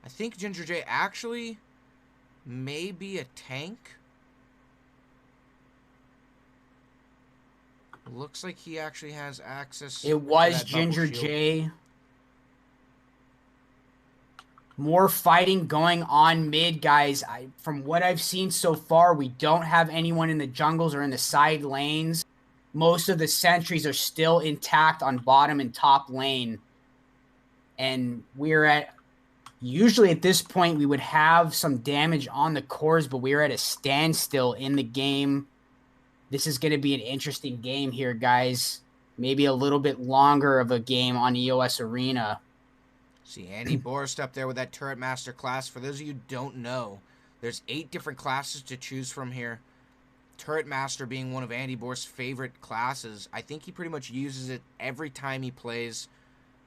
I think Ginger J actually may be a tank. Looks like he actually has access. It was Ginger J. More fighting going on mid, guys. From what I've seen so far, we don't have anyone in the jungles or in the side lanes. Most of the sentries are still intact on bottom and top lane. And we're at... Usually at this point, we would have some damage on the cores, but we're at a standstill in the game. This is going to be an interesting game here, guys. Maybe a little bit longer of a game on EOS Arena. See, Andy Borst up there with that Turret Master class. For those of you who don't know, there's 8 different classes to choose from here. Turret Master being one of Andy Borst's favorite classes. I think he pretty much uses it every time he plays.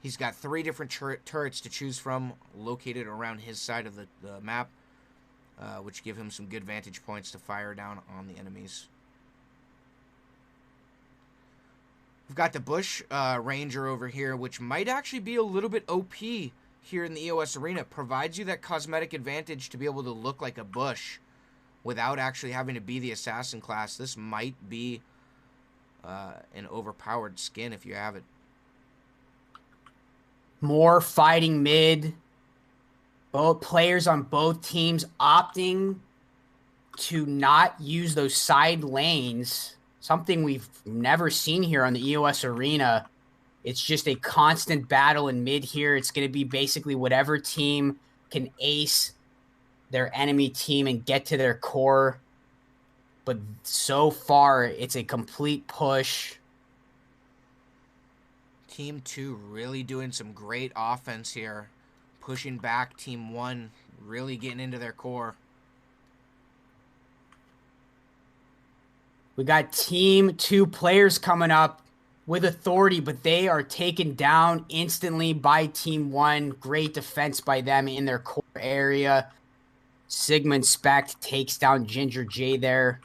He's got 3 different turrets to choose from located around his side of the map, which give him some good vantage points to fire down on the enemies. We've got the Bush Ranger over here, which might actually be a little bit OP here in the EOS Arena. Provides you that cosmetic advantage to be able to look like a bush without actually having to be the assassin class. This might be an overpowered skin if you have it. More fighting mid. Both players on both teams opting to not use those side lanes. Something we've never seen here on the EOS Arena. It's just a constant battle in mid here. It's going to be basically whatever team can ace their enemy team and get to their core. But so far, it's a complete push. Team 2 really doing some great offense here. Pushing back Team 1, really getting into their core. We got Team 2 players coming up with authority, but they are taken down instantly by Team 1. Great defense by them in their core area. Sigmund Specht takes down Ginger J there,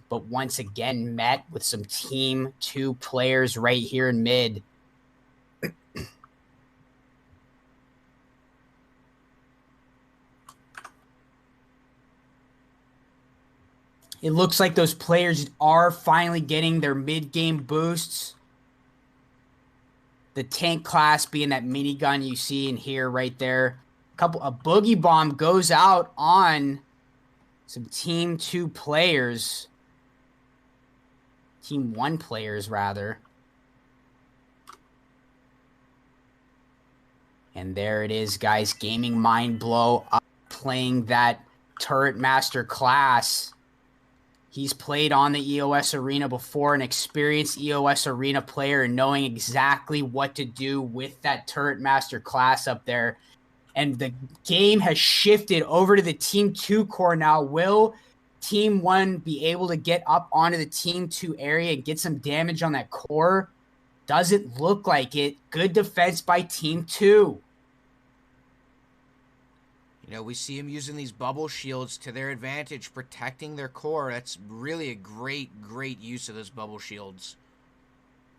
but once again met with some Team 2 players right here in mid. It looks like those players are finally getting their mid-game boosts. The tank class being that minigun you see in here right there. A boogie bomb goes out on some Team 2 players. Team 1 players, rather. And there it is, guys. Gaming Mind Blow up playing that Turret Master class. He's played on the EOS Arena before, an experienced EOS Arena player, and knowing exactly what to do with that Turret Master class up there. And the game has shifted over to the Team 2 core now. Will Team 1 be able to get up onto the Team 2 area and get some damage on that core? Doesn't look like it. Good defense by Team 2. You know, we see him using these bubble shields to their advantage, protecting their core. That's really a great use of those bubble shields.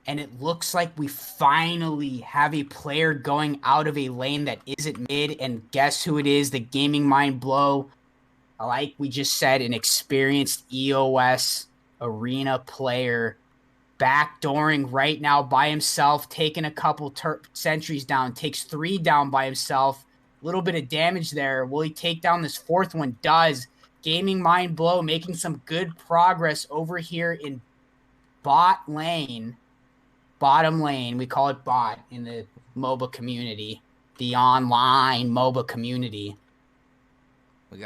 And it looks like we finally have a player going out of a lane that isn't mid. And guess who it is? The Gaming Mind Blow. Like we just said, an experienced EOS Arena player. Backdooring right now by himself, taking a couple sentries down. Takes 3 down by himself. Little bit of damage there. Will he take down this 4th one? Does. Gaming Mind Blow making some good progress over here in bot lane. Bottom lane. We call it bot in the MOBA community. The online MOBA community. We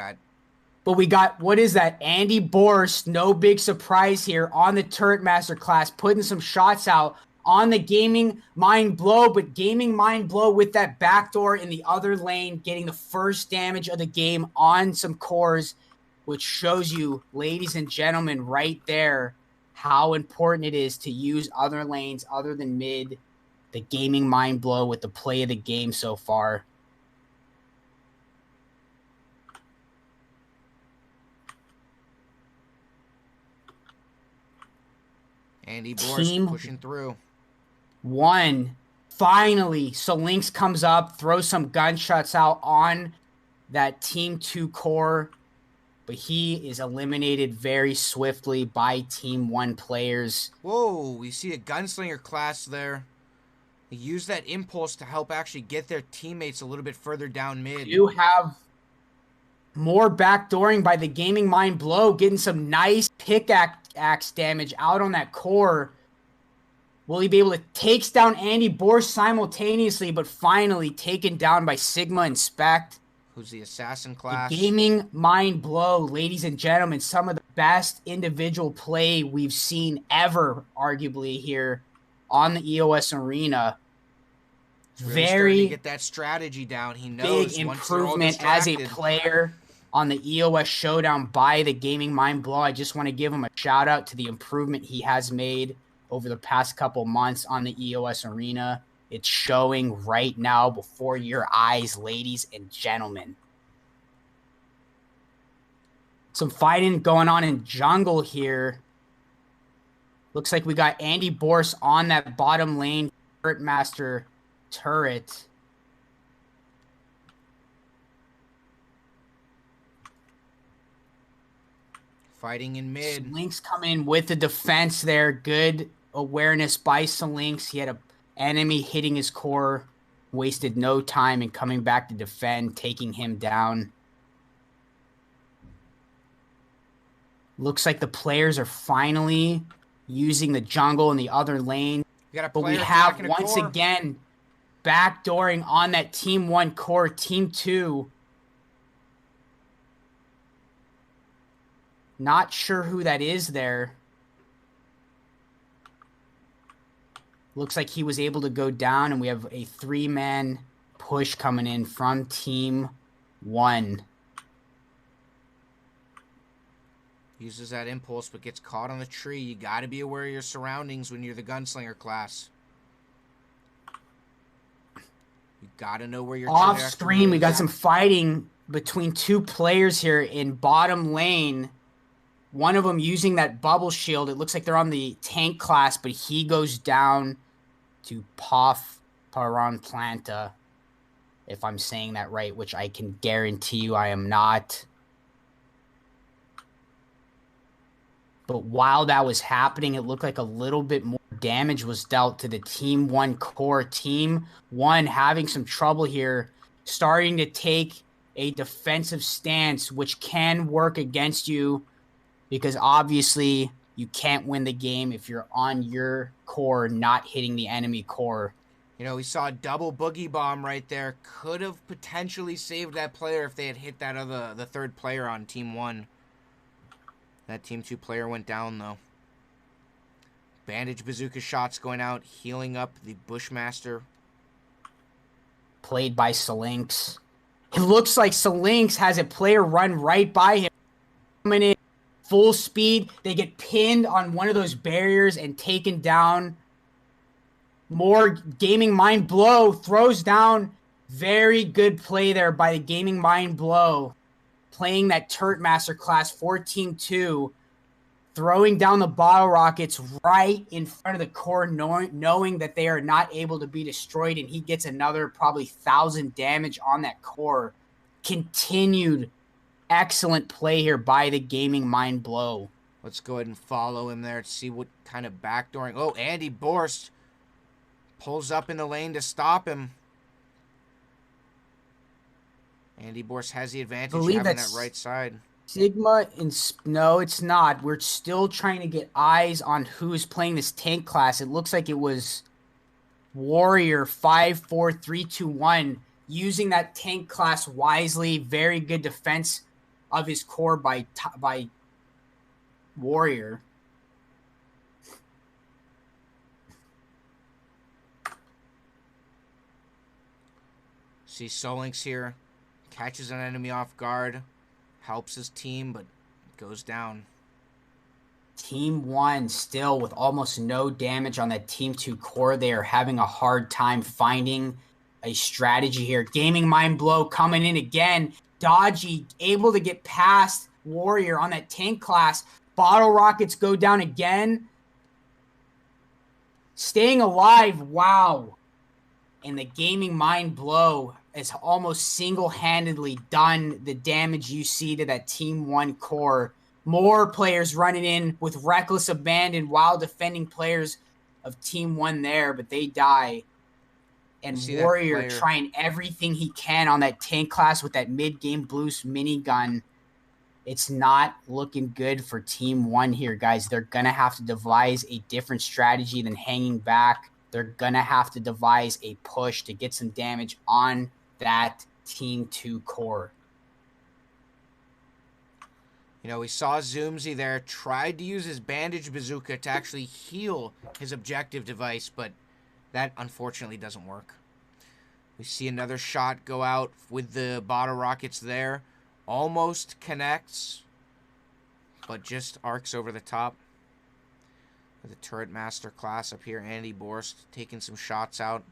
got, what is that? Andy Borst, no big surprise here on the Turret Master class, putting some shots out on the Gaming Mind Blow, but Gaming Mind Blow with that backdoor in the other lane, getting the first damage of the game on some cores, which shows you, ladies and gentlemen, right there, how important it is to use other lanes other than mid. The Gaming Mind Blow with the play of the game so far. Andy Borst pushing through. 1. Finally, Solinks comes up, throws some gunshots out on that Team 2 core, but he is eliminated very swiftly by Team 1 players. Whoa, we see a gunslinger class there. They use that impulse to help actually get their teammates a little bit further down mid. You have more backdooring by the Gaming Mind Blow, getting some nice pickaxe damage out on that core. Will he be able to take down Andy Borst simultaneously, but finally taken down by Sigma and Specht? Who's the assassin class? The Gaming Mind Blow, ladies and gentlemen, some of the best individual play we've seen ever, arguably, here on the EOS Arena. Really starting to get that strategy down. He knows big improvement as a player on the EOS Showdown by the Gaming Mind Blow. I just want to give him a shout out to the improvement he has made over the past couple months on the EOS Arena. It's showing right now before your eyes, ladies and gentlemen. Some fighting going on in jungle here. Looks like we got Andy Borst on that bottom lane Turret Master turret. Fighting in mid. Solinks come in with the defense there. Good awareness by Solinks. He had an enemy hitting his core. Wasted no time in coming back to defend, taking him down. Looks like the players are finally using the jungle in the other lane. But we have, once again, backdooring on that Team 1 core, Team 2. Not sure who that is there. Looks like he was able to go down, and we have a 3-man push coming in from Team 1. Uses that impulse, but gets caught on the tree. You got to be aware of your surroundings when you're the gunslinger class. You got to know where you're off screen. We got some fighting between two players here in bottom lane. One of them using that bubble shield. It looks like they're on the tank class, but he goes down to Poff Paran Planta, if I'm saying that right, which I can guarantee you I am not. But while that was happening, it looked like a little bit more damage was dealt to the Team 1 core. Team 1 having some trouble here, starting to take a defensive stance, which can work against you because obviously you can't win the game if you're on your core not hitting the enemy core. You know, we saw a double boogie bomb right there. Could have potentially saved that player if they had hit the third player on Team 1. That Team 2 player went down, though. Bandage bazooka shots going out, healing up the Bushmaster. Played by Salinx. It looks like Salinx has a player run right by him. Coming in full speed. They get pinned on one of those barriers and taken down. More Gaming Mind Blow throws down. Very good play there by the Gaming Mind Blow. Playing that Turret Master class 14-2. Throwing down the bottle rockets right in front of the core, knowing that they are not able to be destroyed, and he gets another probably 1,000 damage on that core. Continued excellent play here by the Gaming Mind Blow. Let's go ahead and follow him there to see what kind of backdooring. Oh, Andy Borst pulls up in the lane to stop him. Andy Borst has the advantage having that right side. Sigma and no, it's not. We're still trying to get eyes on who's playing this tank class. It looks like it was Warrior 5-4-3-2-1 using that tank class wisely. Very good defense of his core by Warrior. See Solinx here, catches an enemy off guard. Helps his team, but goes down. Team 1 still with almost no damage on that Team 2 core. They are having a hard time finding a strategy here. Gaming Mind Blow coming in again. Dodgy able to get past Warrior on that tank class. Bottle rockets go down again. Staying alive. Wow. And the Gaming Mind Blow has almost single-handedly done the damage you see to that Team 1 core. More players running in with reckless abandon while defending players of Team 1 there, but they die. And Warrior trying everything he can on that tank class with that mid-game boost minigun. It's not looking good for Team 1 here, guys. They're going to have to devise a different strategy than hanging back. They're going to have to devise a push to get some damage on that Team 2 core. You know, we saw Zoomsy there, tried to use his bandage bazooka to actually heal his objective device, but that unfortunately doesn't work. We see another shot go out with the bottle rockets there. Almost connects, but just arcs over the top. The Turret Master class up here, Andy Borst taking some shots out.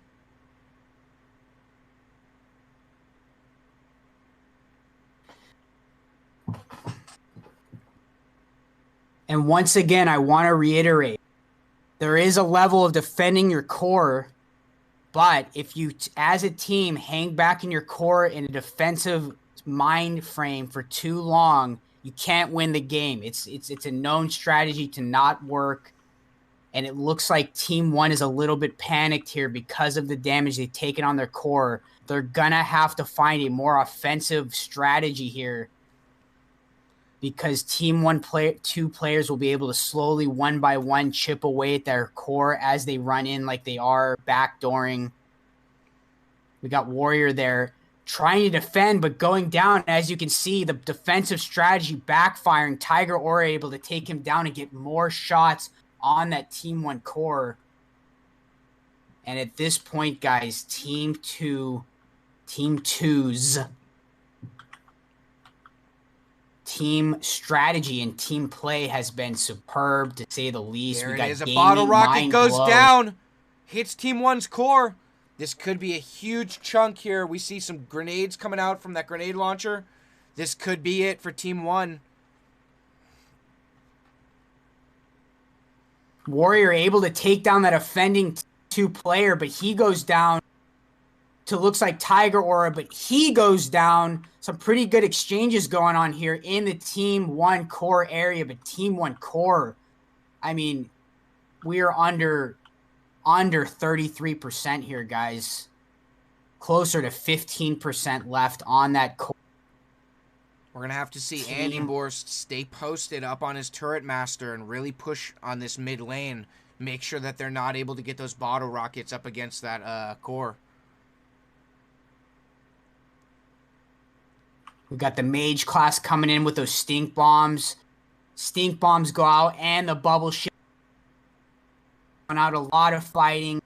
And once again, I want to reiterate, there is a level of defending your core, but if you, as a team, hang back in your core in a defensive mind frame for too long, you can't win the game. It's a known strategy to not work. And it looks like Team 1 is a little bit panicked here because of the damage they've taken on their core. They're going to have to find a more offensive strategy here because Team 2 players will be able to slowly, one by one, chip away at their core as they run in like they are, backdooring. We got Warrior there trying to defend, but going down. As you can see, the defensive strategy backfiring. Tiger Aura able to take him down and get more shots on that Team 1 core. And at this point, guys, Team 2's team strategy and team play has been superb, to say the least. There it is. A bottle rocket goes down, hits Team 1's core. This could be a huge chunk here. We see some grenades coming out from that grenade launcher. This could be it for Team 1. Warrior able to take down that offending 2 player, but he goes down to looks like Tiger Aura, but he goes down. Some pretty good exchanges going on here in the Team 1 core area, but Team 1 core, I mean, we are under 33% here, guys. Closer to 15% left on that core. We're going to have to see Andy Borst stay posted up on his turret master and really push on this mid lane. Make sure that they're not able to get those bottle rockets up against that core. We got the mage class coming in with those stink bombs. Stink bombs go out and the bubble ship. Going out, a lot of fighting.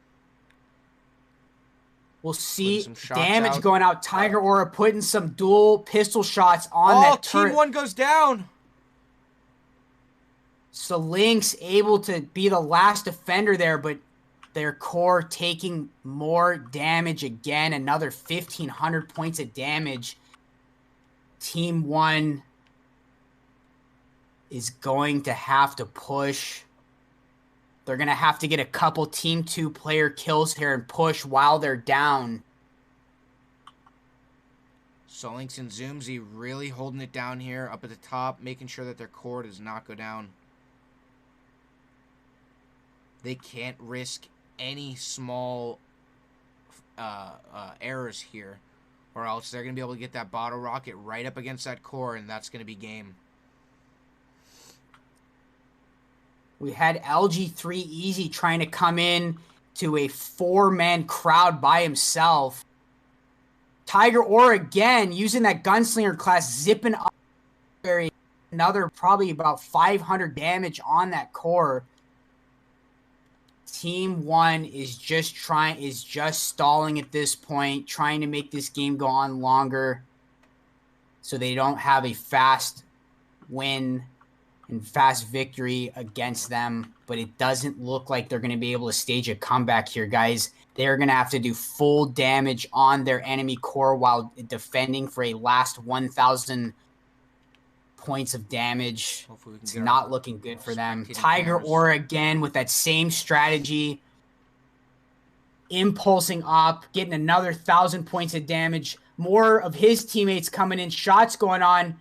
We'll see damage going out. Tiger Aura putting some dual pistol shots on that turret. Team 1 goes down. So Lynx able to be the last defender there, but their core taking more damage again. Another 1,500 points of damage. Team 1 is going to have to push. They're going to have to get a couple Team 2 player kills here and push while they're down. Solinx and Zoomsy really holding it down here up at the top, making sure that their core does not go down. They can't risk any small errors here, or else they're going to be able to get that bottle rocket right up against that core, and that's going to be game. We had LG3 Easy trying to come in to a 4-man crowd by himself. Tiger Aura again using that gunslinger class, zipping up another probably about 500 damage on that core. Team 1 is just stalling at this point, trying to make this game go on longer so they don't have a fast win and fast victory against them, but it doesn't look like they're going to be able to stage a comeback here, guys. They're going to have to do full damage on their enemy core while defending for a last 1,000 points of damage. It's not looking good for them. Tiger Aura again with that same strategy, impulsing up, getting another 1,000 points of damage. More of his teammates coming in, shots going on.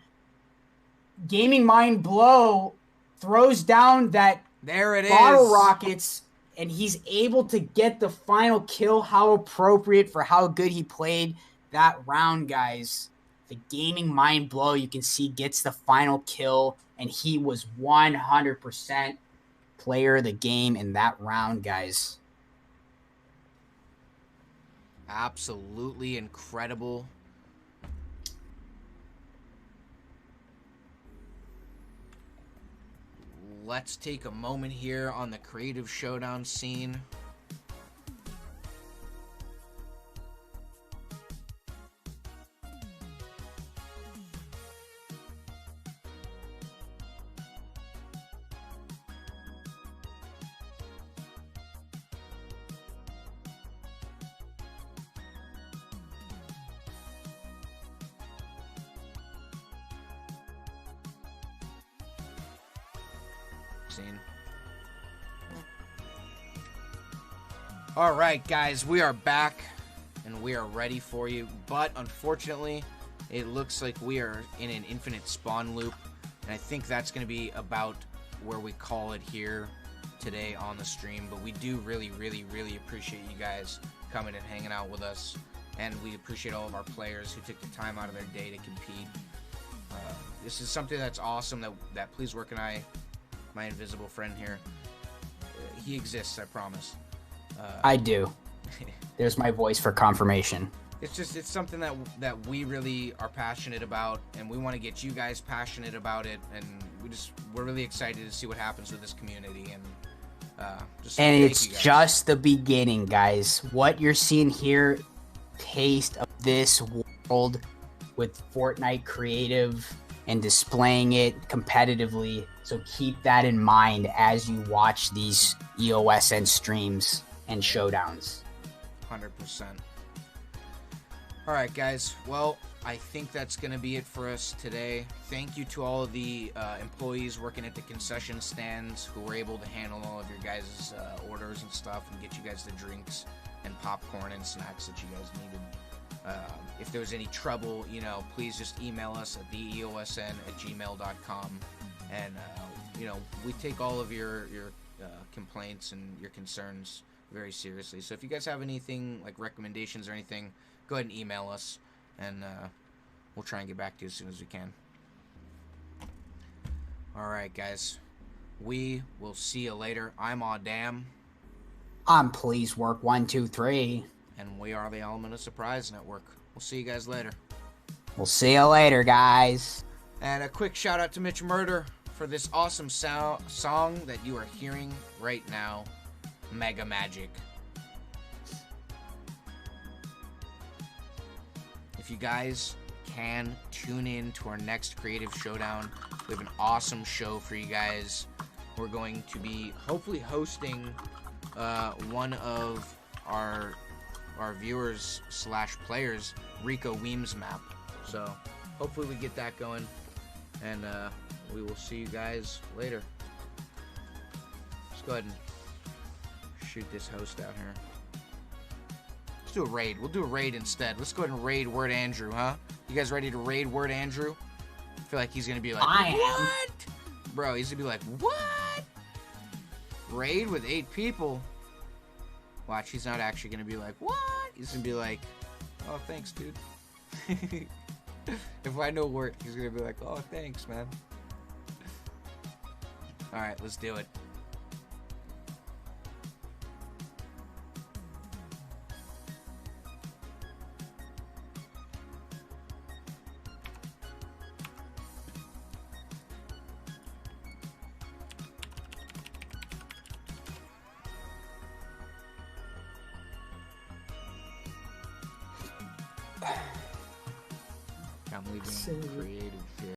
Gaming Mind Blow throws down that bottle rockets, and he's able to get the final kill. How appropriate for how good he played that round, guys. The Gaming Mind Blow, you can see, gets the final kill, and he was 100% player of the game in that round, guys. Absolutely incredible. Let's take a moment here on the Creative Showdown scene. All right, guys, we are back and we are ready for you, but unfortunately it looks like we are in an infinite spawn loop, and I think that's going to be about where we call it here today on the stream. But we do really appreciate you guys coming and hanging out with us, and we appreciate all of our players who took the time out of their day to compete. This is something that's awesome that Please Work and I, my invisible friend here, he exists, I promise. I do. There's my voice for confirmation. It's something that we really are passionate about, and we want to get you guys passionate about it, and we're really excited to see what happens with this community, and it's just the beginning, guys. What you're seeing here, taste of this world with Fortnite Creative and displaying it competitively. So keep that in mind as you watch these EOSN streams and showdowns. 100%. All right, guys. Well, I think that's going to be it for us today. Thank you to all of the employees working at the concession stands who were able to handle all of your guys' orders and stuff and get you guys the drinks and popcorn and snacks that you guys needed. If there was any trouble, please just email us at theeosn@gmail.com. And, we take all of your complaints and your concerns very seriously. So if you guys have anything, like recommendations or anything, go ahead and email us, and we'll try and get back to you as soon as we can. Alright, guys. We will see you later. I'm Audam. I'm Please Work 123. And we are the Element of Surprise Network. We'll see you guys later. We'll see you later, guys. And a quick shout out to Mitch Murder for this awesome song that you are hearing right now, Mega Magic. If you guys can tune in to our next Creative Showdown, we have an awesome show for you guys. We're going to be hopefully hosting one of our viewers / players, Rico Weems map. So hopefully we get that going, and we will see you guys later. Let's go ahead and shoot this host out here. Let's do a raid. We'll do a raid instead. Let's go ahead and raid Word Andrew, huh? You guys ready to raid Word Andrew? I feel like he's gonna be like, what? Bro, he's gonna be like, what? Raid with 8 people? Watch, he's not actually gonna be like, what? He's gonna be like, oh, thanks, dude. If I know Word, he's gonna be like, oh, thanks, man. Alright, let's do it. I'm leaving creative here.